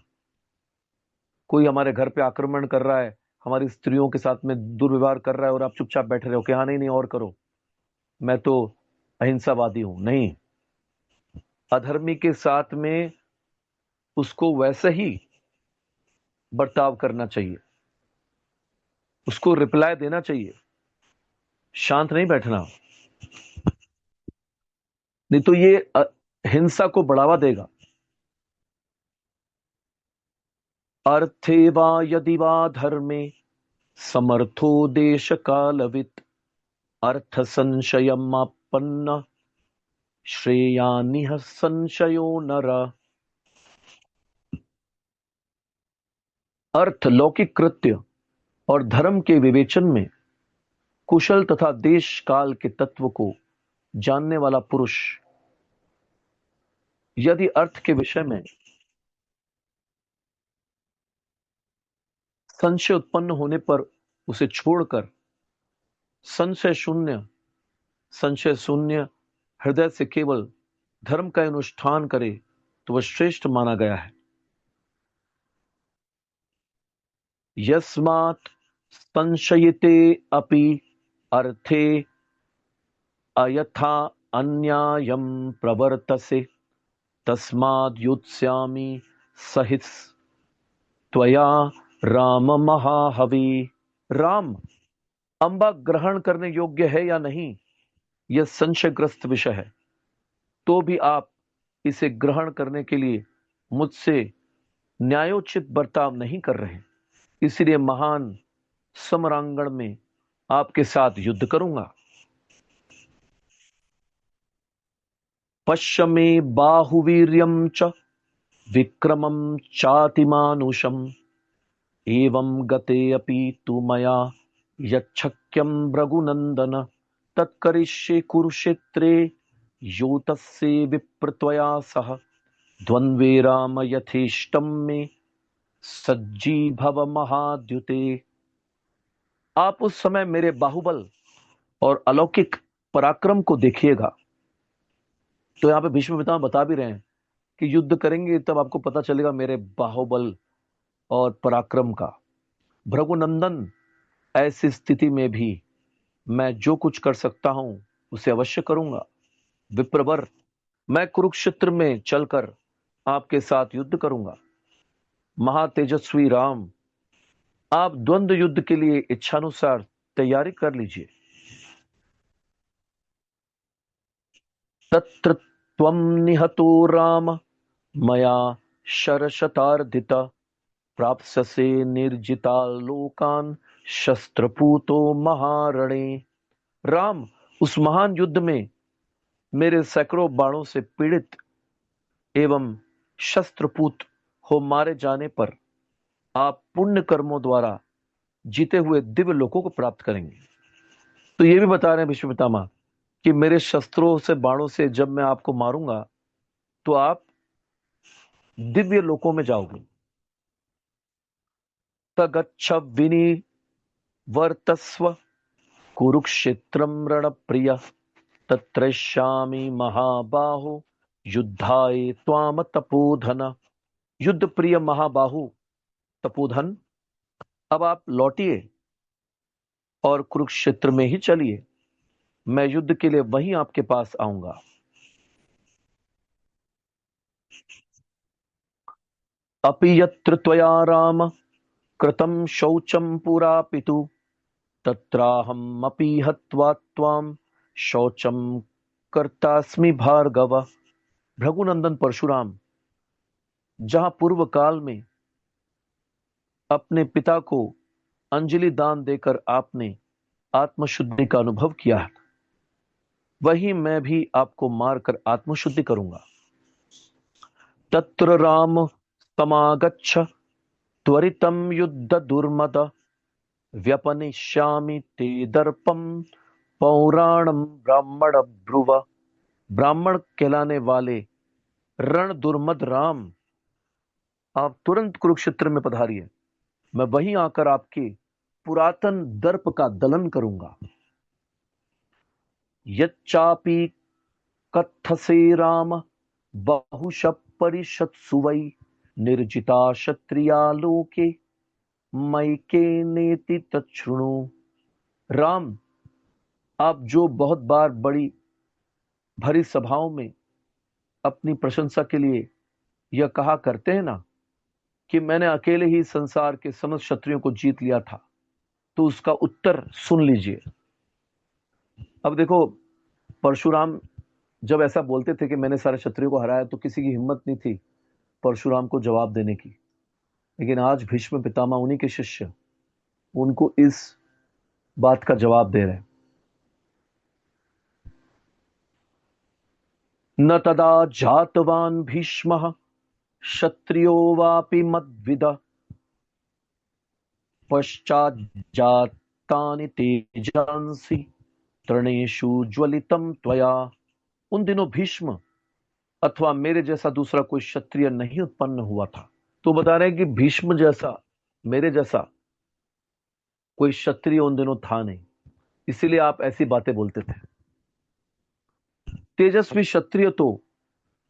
A: कोई हमारे घर पे आक्रमण कर रहा है, हमारी स्त्रियों के साथ में दुर्व्यवहार कर रहा है और आप चुपचाप बैठे रहो कि हाँ नहीं नहीं और करो, मैं तो अहिंसावादी हूं। नहीं, अधर्मी के साथ में उसको वैसे ही बर्ताव करना चाहिए, उसको रिप्लाई देना चाहिए, शांत नहीं बैठना। नहीं तो ये हिंसा को बढ़ावा देगा। अर्थे वा यदि वा धर्मे समर्थो देश कालवित अर्थ संशयमापन्न श्रेयानिह संशयो नर। अर्थ, लौकिक कृत्य और धर्म के विवेचन में कुशल तथा देश काल के तत्व को जानने वाला पुरुष यदि अर्थ के विषय में संशय उत्पन्न होने पर उसे छोड़कर संशय शून्य संशय शून्य हृदय से केवल धर्म का अनुष्ठान करे तो वह श्रेष्ठ माना गया है। यस्मात् संशयिते अपि अर्थे अयथा अन्यायं प्रवर्तसे तस्माद् युत्स्यामि सहित त्वया राम महाहवि। राम, अंबा ग्रहण करने योग्य है या नहीं, यह संशयग्रस्त विषय है, तो भी आप इसे ग्रहण करने के लिए मुझसे न्यायोचित बर्ताव नहीं कर रहे, इसलिए महान समरांगण में आपके साथ युद्ध करूंगा। पश्य मे बाहुवीर्यं च विक्रमं चातिमानुषम् एवं गते अपि तु मया यच्छक्यं भृगुनन्दन तत्करिष्ये कुरुक्षेत्रे योतस्य विप्रत्वया सह द्वन्द्वे राम यथेष्टं मे सज्जी भव महाद्युते। आप उस समय मेरे बाहुबल और अलौकिक पराक्रम को देखिएगा। तो यहाँ पे भीष्म पितामह बता भी रहे हैं कि युद्ध करेंगे तब आपको पता चलेगा मेरे बाहुबल और पराक्रम का। भृगुनंदन, ऐसी स्थिति में भी मैं जो कुछ कर सकता हूं उसे अवश्य करूंगा। विप्रवर, मैं कुरुक्षेत्र में चलकर आपके साथ युद्ध करूंगा। महातेजस्वी राम, आप द्वंद्व युद्ध के लिए इच्छानुसार तैयारी कर लीजिए। तत्र त्वं निहतो राम मया शरशतार्दित, प्राप्स्यसे निर्जिता लोकान शस्त्रपूतो महारणे। राम, उस महान युद्ध में मेरे सैकड़ों बाणों से पीड़ित एवं शस्त्रपूत हो मारे जाने पर आप पुण्य कर्मों द्वारा जीते हुए दिव्य लोकों को प्राप्त करेंगे। तो ये भी बता रहे हैं भीष्म पितामह कि मेरे शस्त्रों से बाणों से जब मैं आपको मारूंगा तो आप दिव्य लोकों में जाओगे। तगच्छ विनिवर्तस्व कुरुक्षेत्रम रणप्रिय, तत्रैष्यामि महाबाहो युद्धाय त्वाम तपोधन। युद्ध प्रिय महाबाहु तपोधन, अब आप लौटिए और कुरुक्षेत्र में ही चलिए। मैं युद्ध के लिए वहीं आपके पास आऊंगा। अपि यत्र त्वया राम कृतं शौचं पुरा पितु, तत्राहमपि हत्वा त्वां शौचं कर्तास्मि भार्गव। भृगुनंदन परशुराम, जहां पूर्व काल में अपने पिता को अंजलि दान देकर आपने आत्मशुद्धि का अनुभव किया है, वही मैं भी आपको मारकर आत्मशुद्धि करूंगा। तत्र राम समागच्छ त्वरितं युद्ध दुर्मद, व्यपनिष्यामि ते दर्पम पौराणम ब्राह्मण ब्रुव। ब्राह्मण कहलाने वाले रण दुर्मद राम, आप तुरंत कुरुक्षेत्र में पधारिए। मैं वहीं आकर आपके पुरातन दर्प का दलन करूंगा। यच्चापि कथसे राम बहुश परिषत्सु वै, निर्जिता क्षत्रिया लोके मैके नेति तच्छृणु। राम, आप जो बहुत बार बड़ी भरी सभाओं में अपनी प्रशंसा के लिए यह कहा करते हैं ना कि मैंने अकेले ही संसार के समस्त क्षत्रियों को जीत लिया था, तो उसका उत्तर सुन लीजिए। अब देखो, परशुराम जब ऐसा बोलते थे कि मैंने सारे क्षत्रियों को हराया, तो किसी की हिम्मत नहीं थी परशुराम को जवाब देने की। लेकिन आज भीष्म पितामह, उन्हीं के शिष्य, उनको इस बात का जवाब दे रहे हैं। न तदा जातवान भीष्मः क्षत्रियो वापि मद्विद, पश्चात् जातानि तेजांसि तृणेषु ज्वलितम त्वया। उन दिनों भीष्म अथवा मेरे जैसा दूसरा कोई क्षत्रिय नहीं उत्पन्न हुआ था। तो बता रहे हैं कि भीष्म जैसा, मेरे जैसा कोई क्षत्रिय उन दिनों था नहीं, इसीलिए आप ऐसी बातें बोलते थे। तेजस्वी क्षत्रिय तो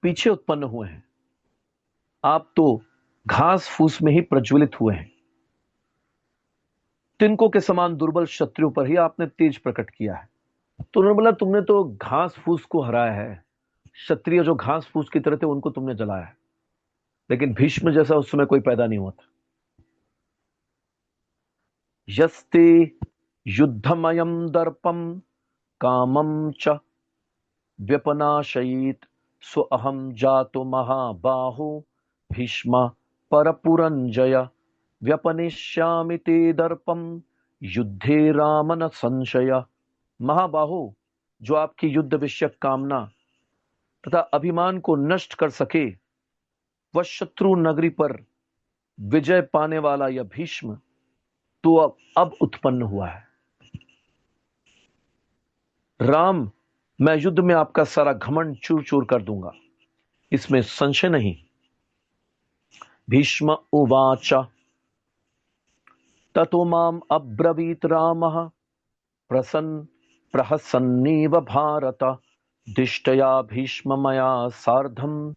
A: पीछे उत्पन्न हुए हैं, आप तो घास फूस में ही प्रज्वलित हुए हैं। तिनकों के समान दुर्बल क्षत्रियों पर ही आपने तेज प्रकट किया है। तो उन्होंने बोला, तुमने तो घास फूस को हराया है, क्षत्रिय जो घास फूस की तरह थे उनको तुमने जलाया है, लेकिन भीष्म जैसा उस समय कोई पैदा नहीं हुआ था। यस्ते युद्धमयम दर्पम कामम च व्यपनाशयित, सो अहम जातो महाबाहो भीष्म परपुरंजय। व्यपनिष्यामि ते दर्पम युद्धे राम न संशय। महाबाहो, जो आपकी युद्ध विषयक कामना तथा अभिमान को नष्ट कर सके, वह शत्रु नगरी पर विजय पाने वाला यह भीष्म तो अब उत्पन्न हुआ है। राम, मैं युद्ध में आपका सारा घमंड चूर चूर कर दूंगा, इसमें संशय नहीं। भीष्म उवाच ततो माम अब्रवीत रामः प्रसन्न प्रहसन्नेव भारत दिष्टया भीष्म मया सार्धम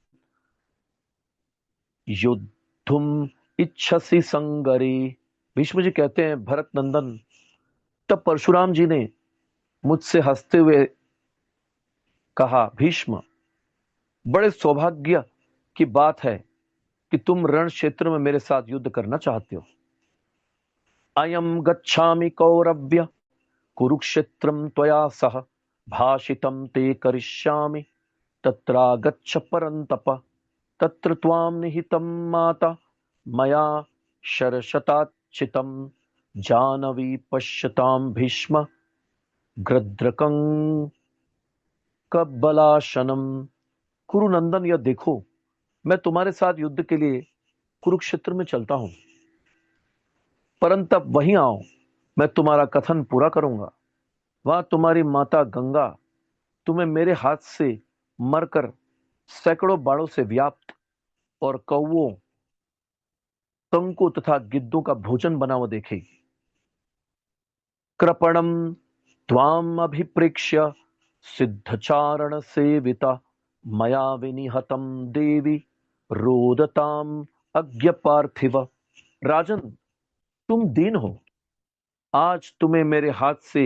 A: युद्धुम इच्छसि संगरे। भीष्म जी कहते हैं भरत नंदन, तब परशुराम जी ने मुझसे हंसते हुए कहा, भीष्म, बड़े सौभाग्य की बात है कि तुम रण क्षेत्र में मेरे साथ युद्ध करना चाहते हो। अयम गच्छामि कौरव्य कुरुक्षेत्रम त्वया सह भाषितम ते करिष्यामि तत्रागच्छ परन्तप तत्र त्वां निहितं माता मया शरशताच्युतं जानवी पश्यतां भीष्म गृध्रकं कबलाशनम। कुरुनंदन, यह देखो, मैं तुम्हारे साथ युद्ध के लिए कुरुक्षेत्र में चलता हूं, परंतु वहीं आओ, मैं तुम्हारा कथन पूरा करूंगा। वहां तुम्हारी माता गंगा तुम्हें मेरे हाथ से मरकर सैकड़ों बाणों से व्याप्त और कौवों, कंकों तथा गिद्धों का भोजन बना हुआ देखेगी। कृपणम त्वाम अभिप्रेक्ष्य सिद्धचारण सेविता मया विनिहतम देवी रोदताम अज्ञ पार्थिव। राजन, तुम दीन हो, आज तुम्हें मेरे हाथ से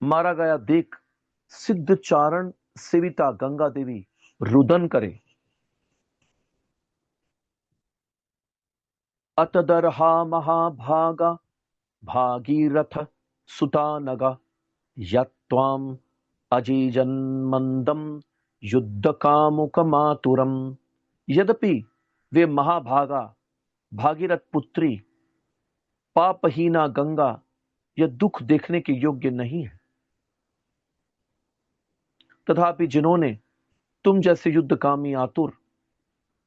A: मारा गया देख सिद्धचारण सेविता गंगा देवी रुदन करे। अतदर्हा महाभागा भागीरथ सुता नगा यत्त्वाम अजीजन्मन्दम युद्ध कामुक मातुरम। यद्यपि वे महाभागा भागीरथ पुत्री पापहीना गंगा यह दुख देखने के योग्य नहीं है, तथापि जिन्होंने तुम जैसे युद्धकामी आतुर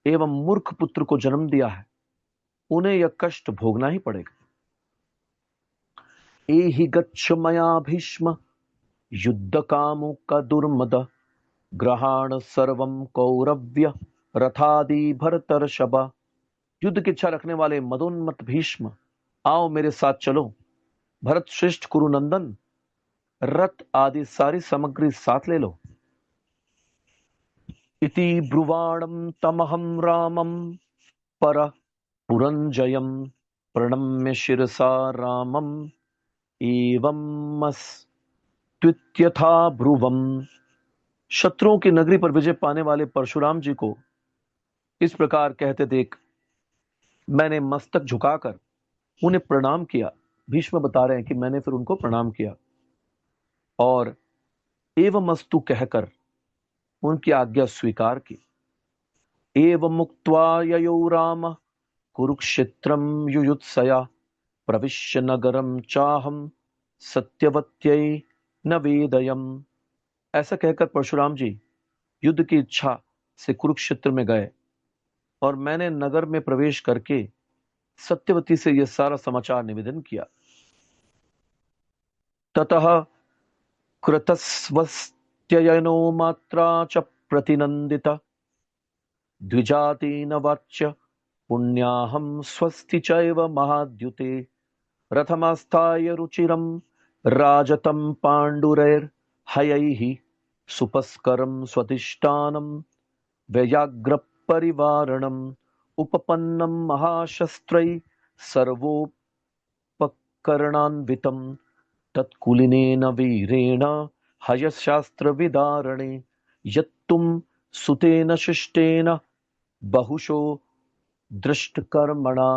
A: एवं मूर्ख पुत्र को जन्म दिया है, उन्हें यह कष्ट भोगना ही पड़ेगा। एहि गच्छ मया भीष्म युद्ध कामुक दुर्मद ग्रहाण सर्वम कौरव्य रथादि भरतर्षभ। युद्ध की इच्छा रखने वाले मदोन्मत्त भीष्म, आओ मेरे साथ चलो। भरत श्रेष्ठ कुरुनंदन, रथ आदि सारी सामग्री साथ ले लो। इति ब्रुवाणं तमहं रामं पर पुरंजयं प्रणम्य शिरसा रामं एवं मस्त्वित्यथा ब्रुवम्। शत्रुओं की नगरी पर विजय पाने वाले परशुराम जी को इस प्रकार कहते देख मैंने मस्तक झुकाकर उन्हें प्रणाम किया। भीष्म बता रहे हैं कि मैंने फिर उनको प्रणाम किया और एवं मस्तु कहकर उनकी आज्ञा स्वीकार की। एवं मुक्त्वा ययो राम कुरुक्षेत्रम युयुत्सया प्रविश्य नगरम चाहम सत्यवत्यै न वेदयम। ऐसा कहकर परशुराम जी युद्ध की इच्छा से कुरुक्षेत्र में गए और मैंने नगर में प्रवेश करके सत्यवती से यह सारा समाचार निवेदन किया। ततः कृतस्वस्त्ययनो मात्रा च प्रतिनंदिता द्विजातीन वाच्य पुण्याहम स्वस्ति चैव महाद्युते रथमास्थाय रुचिरं राजतं पाण्डुरैर्हयैः सुपस्करं स्वधिष्ठानं व्ययाग्र परिवारणम् उपपन्नं महाशस्त्रै सर्वोपकरणान्वितं तत्कुलीनेन वीरेण हयशास्त्र विदारणे यत्तुम सुतेन शिष्टेन बहुशो दृष्टकर्मणा।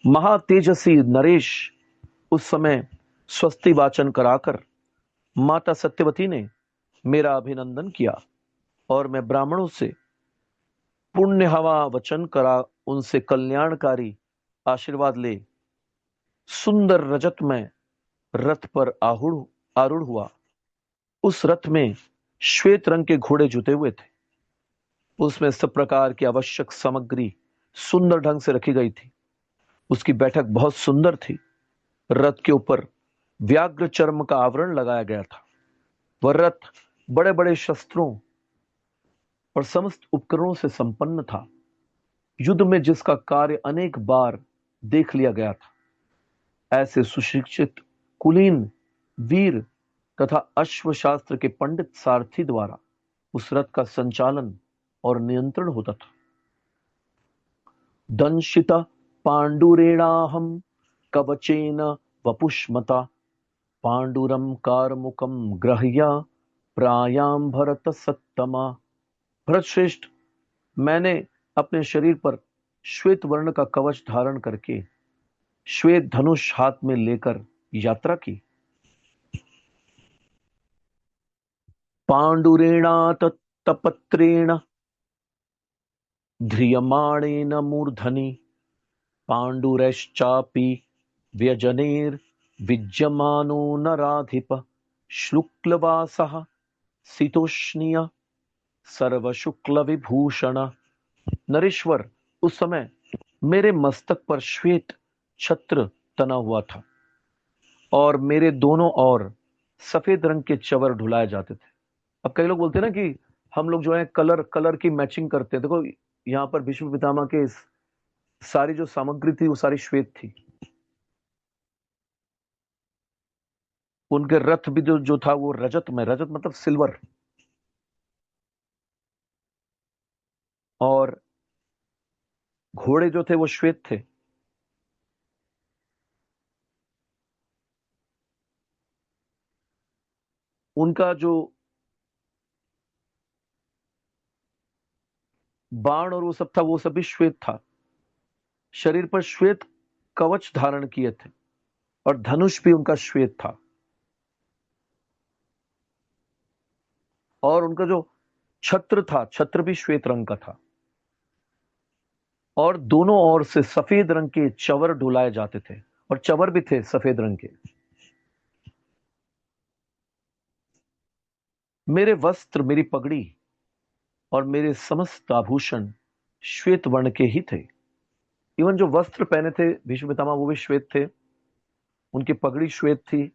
A: महातेजसी नरेश उस समय स्वस्ति वाचन कराकर माता सत्यवती ने मेरा अभिनंदन किया और मैं ब्राह्मणों से पुण्य हवा वचन करा उनसे कल्याणकारी आशीर्वाद ले सुंदर रजत में रथ पर आरूढ़ हुआ। उस रथ में श्वेत रंग के घोड़े जुते हुए थे। उसमें सब प्रकार की आवश्यक सामग्री सुंदर ढंग से रखी गई थी। उसकी बैठक बहुत सुंदर थी। रथ के ऊपर व्याघ्र चर्म का आवरण लगाया गया था। वह रथ बड़े बड़े शस्त्रों और समस्त उपकरणों से संपन्न था। युद्ध में जिसका कार्य अनेक बार देख लिया गया था, ऐसे सुशिक्षित, कुलीन, वीर तथा अश्वशास्त्र के पंडित सारथी द्वारा उस रथ का संचालन और नियंत्रण होता था। दंशित पांडुरेणाहम कवचेन वपुष्मता पांडुरम कारमुकम ग्रह्य प्रायाम भरत सत्तमा। भरत श्रेष्ठ, मैंने अपने शरीर पर श्वेत वर्ण का कवच धारण करके श्वेत धनुष हाथ में लेकर यात्रा की। पांडुरेणा तत्तपत्रेण ध्रियमाणेन मूर्धनि पांडुरश्चापि व्यजनेर विज्यमानो नराधिप शुक्लवासः शीतोष्णीय सर्वशुक्ल विभूषण। नरेश्वर, उस समय मेरे मस्तक पर श्वेत छत्र तना हुआ था और मेरे दोनों ओर सफेद रंग के चवर ढुलाए जाते थे। अब कई लोग बोलते हैं ना कि हम लोग जो है कलर कलर की मैचिंग करते हैं। देखो, यहाँ पर भीष्म पितामह के सारी जो सामग्री थी वो सारी श्वेत थी। उनके रथ भी जो था वो रजत में, रजत मतलब सिल्वर, और घोड़े जो थे वो श्वेत थे। उनका जो बाण और वो सब था वो सभी श्वेत था। शरीर पर श्वेत कवच धारण किए थे और धनुष भी उनका श्वेत था। और उनका जो छत्र था, छत्र भी श्वेत रंग का था और दोनों ओर से सफेद रंग के चवर ढुलाए जाते थे और चवर भी थे सफेद रंग के। मेरे वस्त्र, मेरी पगड़ी और मेरे समस्त आभूषण श्वेत वर्ण के ही थे। इवन जो वस्त्र पहने थे भीष्म पितामह वो भी श्वेत थे, उनकी पगड़ी श्वेत थी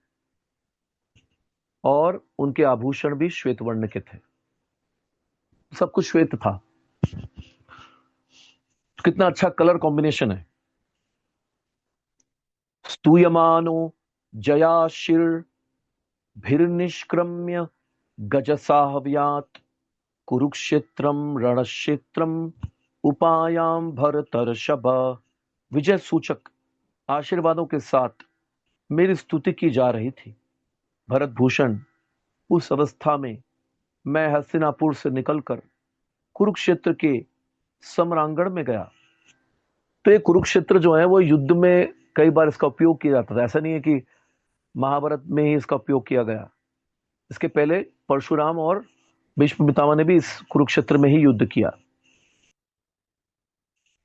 A: और उनके आभूषण भी श्वेत वर्ण के थे। सब कुछ श्वेत था। कितना अच्छा कलर कॉम्बिनेशन है। स्तूयमानो जयाशिर्भिर्निष्क्रम्य गजसाहव्यात् कुरुक्षेत्रम रणक्षेत्रम उपायाम भरतर्षभ। विजय सूचक आशीर्वादों के साथ मेरी स्तुति की जा रही थी। भरत भूषण, उस अवस्था में मैं हस्तिनापुर से निकलकर कुरुक्षेत्र के समरांगण में गया। तो ये कुरुक्षेत्र जो है वो युद्ध में कई बार इसका उपयोग किया जाता था। ऐसा नहीं है कि महाभारत में ही इसका उपयोग किया गया। इसके पहले परशुराम और भीष्म पितामह ने भी इस कुरुक्षेत्र में ही युद्ध किया।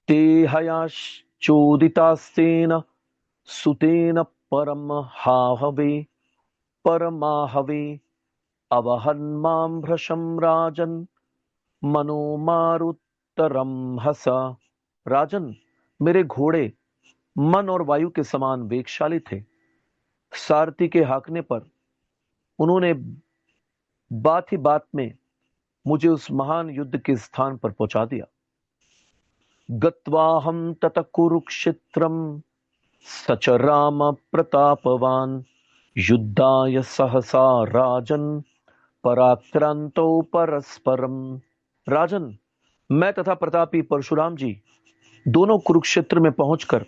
A: ते हयाश्चोदितास्तेन सुतेन परम हाहवे परमाहवे अवहन्मां भृशं राजन मनोमारुतरम हसा। राजन, मेरे घोड़े मन और वायु के समान वेगशाली थे। सारथी के हांकने पर उन्होंने बात ही बात में मुझे उस महान युद्ध के स्थान पर पहुंचा दिया। गत्वाहं तत कुरुक्षेत्रम सच राम प्रतापवान युद्धाय सहसा राजन पराक्रांतो परस्परम। राजन, मैं तथा प्रतापी परशुराम जी दोनों कुरुक्षेत्र में पहुंचकर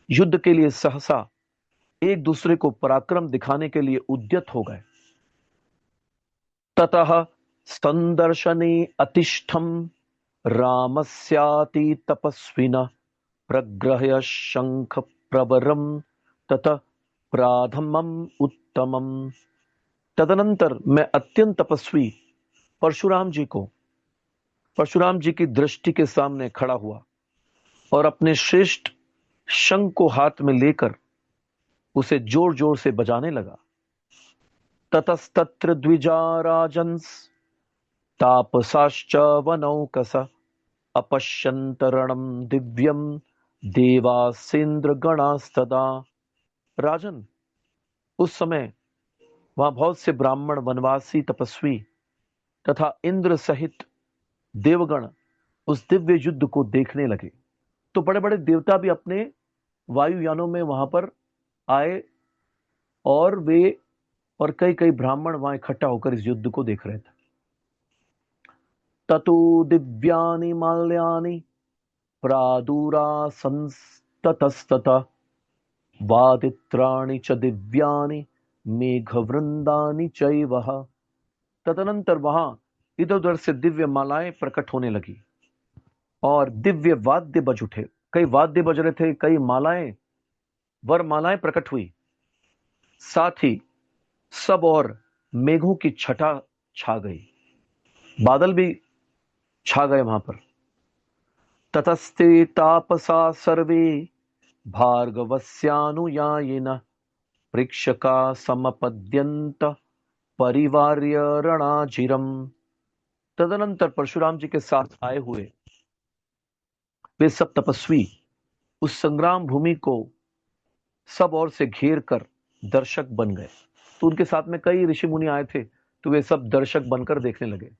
A: युद्ध के लिए सहसा एक दूसरे को पराक्रम दिखाने के लिए उद्यत हो गए। ततः संदर्शने अतिष्ठम रामस्याति तपस्विना प्रग्रह्य शंख प्रवरम तत प्राधमम उत्तमम। तदनंतर मैं अत्यंत तपस्वी परशुराम जी की दृष्टि के सामने खड़ा हुआ और अपने श्रेष्ठ शंख को हाथ में लेकर उसे जोर जोर से बजाने लगा। ततस्तत्र द्विजा राजन्स तापसाश्च वनौकस अपश्यन्तरणं दिव्यम देवासेन्द्र गणास्तदा। राजन, उस समय वहां बहुत से ब्राह्मण, वनवासी, तपस्वी तथा इंद्र सहित देवगण उस दिव्य युद्ध को देखने लगे। तो बड़े बड़े देवता भी अपने वायुयानों में वहां पर आए, और वे और कई कई ब्राह्मण वहां इकट्ठा होकर इस युद्ध को देख रहे थे। ततो दिव्यानि माल्यानि प्रादुरासंस्ततस्ततः वादित्राणि च दिव्यानि मेघवृंदानि चैव। तदनंतर वहां इधर उधर से दिव्य मालाएं प्रकट होने लगी और दिव्य वाद्य बज उठे। कई वाद्य बज रहे थे, कई मालाएं, वर मालाएं प्रकट हुई। साथ ही सब और मेघों की छटा छा गई, बादल भी छा गए वहां पर। ततस्ते तापसा सर्वे भार्गवस्यानुयायिन परीक्षका समपद्यंत परिवार्य रणाजिरम। तदनंतर परशुराम जी के साथ आए हुए वे सब तपस्वी उस संग्राम भूमि को सब ओर से घेर कर दर्शक बन गए। तो उनके साथ में कई ऋषि मुनि आए थे, तो वे सब दर्शक बनकर देखने लगे।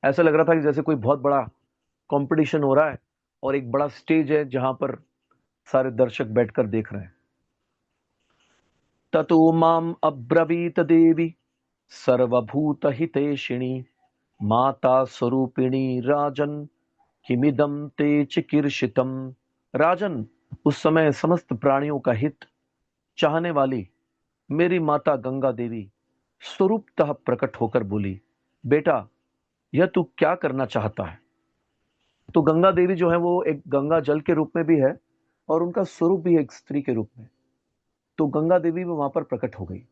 A: ऐसा लग रहा था कि जैसे कोई बहुत बड़ा कंपटीशन हो रहा है और एक बड़ा स्टेज है जहां पर सारे दर्शक बैठकर देख रहे हैं। ततो माम अब्रवीत देवी सर्वभूत हितैषिणी माता स्वरूपिणी राजन किमिदम ते चिकीर्षितम। राजन, उस समय समस्त प्राणियों का हित चाहने वाली मेरी माता गंगा देवी स्वरूपतः प्रकट होकर बोली, बेटा यह तू क्या करना चाहता है? तो गंगा देवी जो है वो एक गंगा जल के रूप में भी है और उनका स्वरूप भी है एक स्त्री के रूप में। तो गंगा देवी भी वहां पर प्रकट हो गई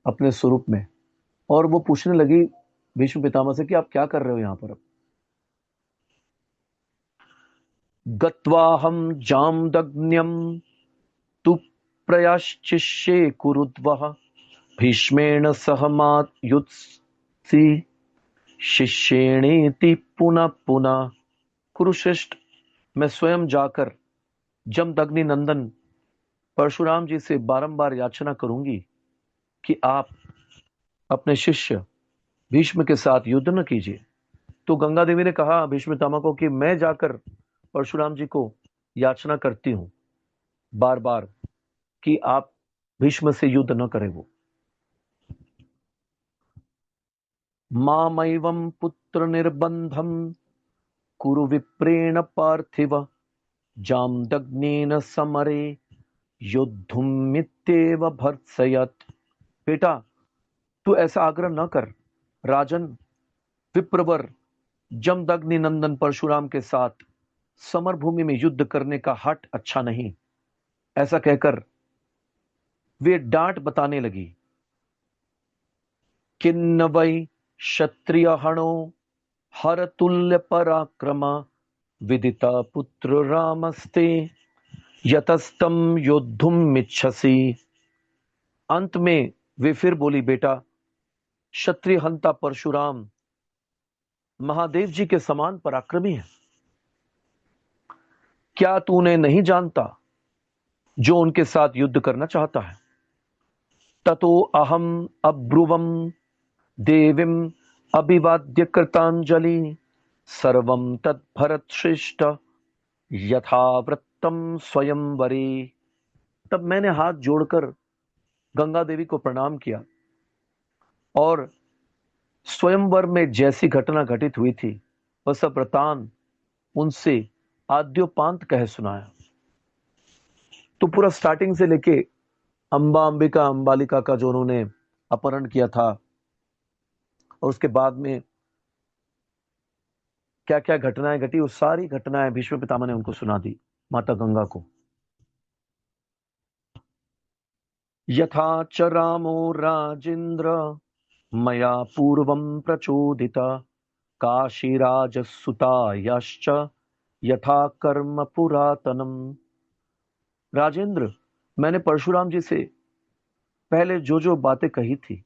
A: अपने स्वरूप में, और वो पूछने लगी भीष्म पितामह से कि आप क्या कर रहे हो यहां पर? अब गत्वाहम जामदग्न्यम तु प्रयाश्चिष्ये कुरुद्वः भीष्मेण सह मायुत्सी शिष्येणेति पुनः पुनः। कुरुश्रेष्ठ, मैं स्वयं जाकर जमदग्नि नंदन परशुराम जी से बारंबार याचना करूंगी कि आप अपने शिष्य भीष्म के साथ युद्ध न कीजिए। तो गंगा देवी ने कहा भीष्म पितामह को कि मैं जाकर परशुराम जी को याचना करती हूं बार बार कि आप भीष्म से युद्ध न करें। वो मामैवं पुत्र निर्बंधम कुरु विप्रेण पार्थिव जामदग्नेन समरे युद्धुमित्येव भर्त्सयत्। बेटा तू ऐसा आग्रह न कर, राजन विप्रवर जमदग्नि नंदन परशुराम के साथ समर भूमि में युद्ध करने का हट अच्छा नहीं। ऐसा कहकर वे डांट बताने लगी। किन्न वै क्षत्रिय हणो हर तुल्य पराक्रम विदिता पुत्र रामस्ते यतस्तम योद्धुम इच्छसि। अंत में वे फिर बोली, बेटा क्षत्रिय हंता परशुराम महादेव जी के समान पराक्रमी है, क्या तूने नहीं जानता जो उनके साथ युद्ध करना चाहता है? ततो अहम अब्रुवम देवीम अभिवाद्य कृतांजलि सर्वम तत्भरत श्रेष्ठ यथावृत्तम स्वयंवरे। तब मैंने हाथ जोड़कर गंगा देवी को प्रणाम किया और स्वयंवर में जैसी घटना घटित हुई थी वह सब वृतांत उनसे आद्योपांत कह सुनाया। तो पूरा स्टार्टिंग से लेके अंबा अंबिका अंबालिका का जो उन्होंने अपहरण किया था और उसके बाद में क्या क्या घटनाएं घटी, वो सारी घटनाएं भीष्म पितामह ने उनको सुना दी, माता गंगा को। यथा च रामो राजेन्द्र मया पूर्वं प्रचोदिता काशीराजसुतायाश्च यथा कर्म पुरातनम। राजेंद्र, मैंने परशुराम जी से पहले जो जो बातें कही थी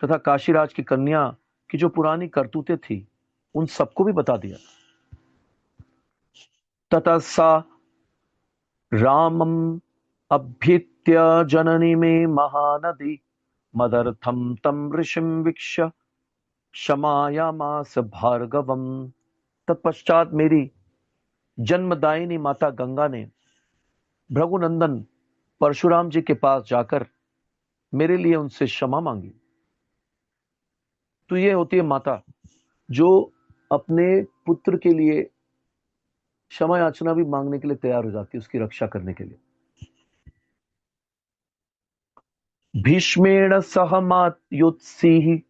A: तथा काशीराज की कन्या की जो पुरानी करतूतें थी उन सबको भी बता दिया। ततः सा रामम अभ्यित्य जननी में महानदी मदर्थम तम ऋषिम वीक्ष्य क्षमायामास भार्गवम। तत्पश्चात मेरी जन्मदायिनी माता गंगा ने भृगुनंदन परशुराम जी के पास जाकर मेरे लिए उनसे क्षमा मांगी। तो ये होती है माता जो अपने पुत्र के लिए क्षमा याचना भी मांगने के लिए तैयार हो जाती है, उसकी रक्षा करने के लिए। भीष्मेण सह मातयुत्सीः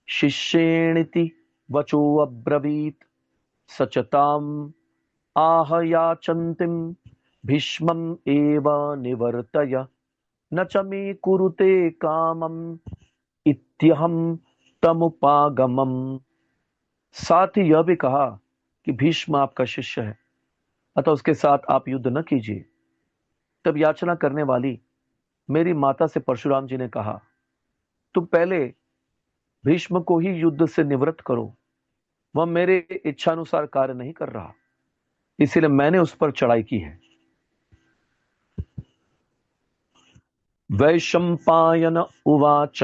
A: शिष्येणिति वचो अब्रवीत सचताम आह याचन्तीं भीष्मम् एव निवर्तय न च मे कुरुते कामम् इत्यहम तमुपागमम्। साथ ही यह भी कहा कि भीष्म आपका शिष्य है, अतः उसके साथ आप युद्ध न कीजिए। तब याचना करने वाली मेरी माता से परशुराम जी ने कहा, तुम पहले भीष्म को ही युद्ध से निवृत्त करो, वह मेरे इच्छानुसार कार्य नहीं कर रहा, इसीलिए मैंने उस पर चढ़ाई की है। वैशंपायन उवाच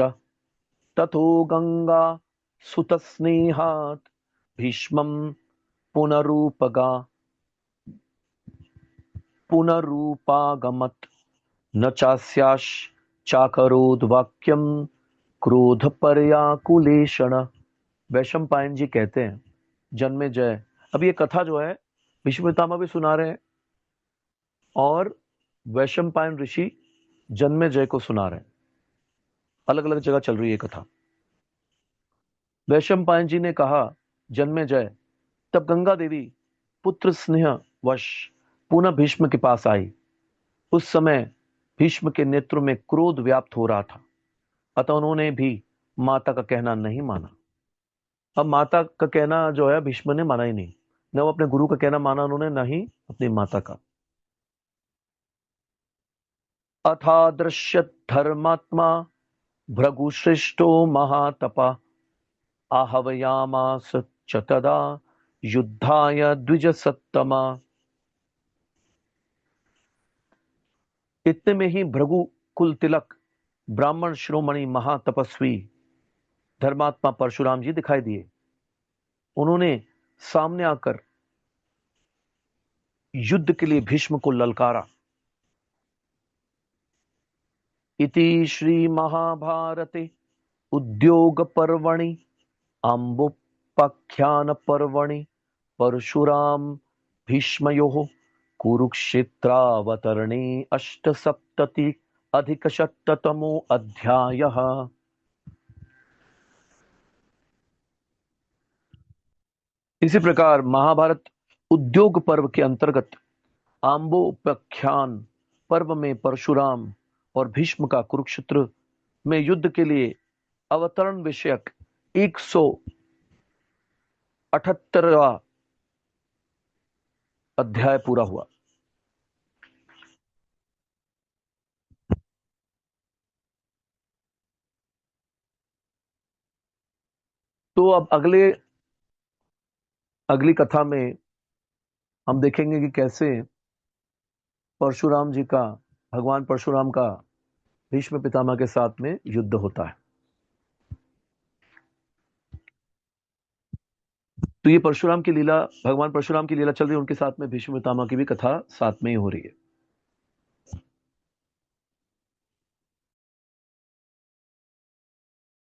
A: तथो गंगा सुतस्नेहात् भीष्मं पुनरूपगा पुनरूपागमत् न चास्याश् चाकरोद वाक्यम क्रोध पर्याकुलेषण। वैशंपायन जी कहते हैं, जन्मे जय। अब ये कथा जो है भीष्म पितामह भी सुना रहे हैं और वैशंपायन ऋषि जन्मे जय को सुना रहे हैं। अलग अलग जगह चल रही है कथा। वैशंपायन जी ने कहा, जन्मे जय, तब गंगा देवी पुत्र स्नेह वश पुनः भीष्म के पास आई। उस समय भीष्म के नेत्रों में क्रोध व्याप्त हो रहा था, अतः उन्होंने भी माता का कहना नहीं माना। अब माता का कहना जो है भीष्म ने माना ही नहीं, न वो अपने गुरु का कहना माना उन्होंने, न ही अपनी माता का। अथादृश्य धर्मात्मा भृगुश्रेष्ठो महातपा आहवयामास च तदा युद्धाय द्विज सत्तमा। इतने में ही भृगु कुल तिलक ब्राह्मण शिरोमणि महातपस्वी धर्मात्मा परशुराम जी दिखाई दिए। उन्होंने सामने आकर युद्ध के लिए भीष्म को ललकारा। इति श्री महाभारते उद्योग पर्वणि आम्बोपाख्यान पर्वणि परशुराम भीष्मयोः कुरुक्षेत्रावतरणे अष्टसप्तति अधिक शततमो अध्यायः। इसी प्रकार महाभारत उद्योग पर्व के अंतर्गत आम्बोपाख्यान पर्व में परशुराम और भीष्म का कुरुक्षेत्र में युद्ध के लिए अवतरण विषयक 178वां अध्याय पूरा हुआ। तो अब अगली कथा में हम देखेंगे कि कैसे परशुराम जी का भगवान परशुराम का भीष्म पितामह के साथ में युद्ध होता है। तो ये परशुराम की लीला, भगवान परशुराम की लीला चल रही है, उनके साथ में भीष्म पितामह की भी कथा साथ में ही हो रही है।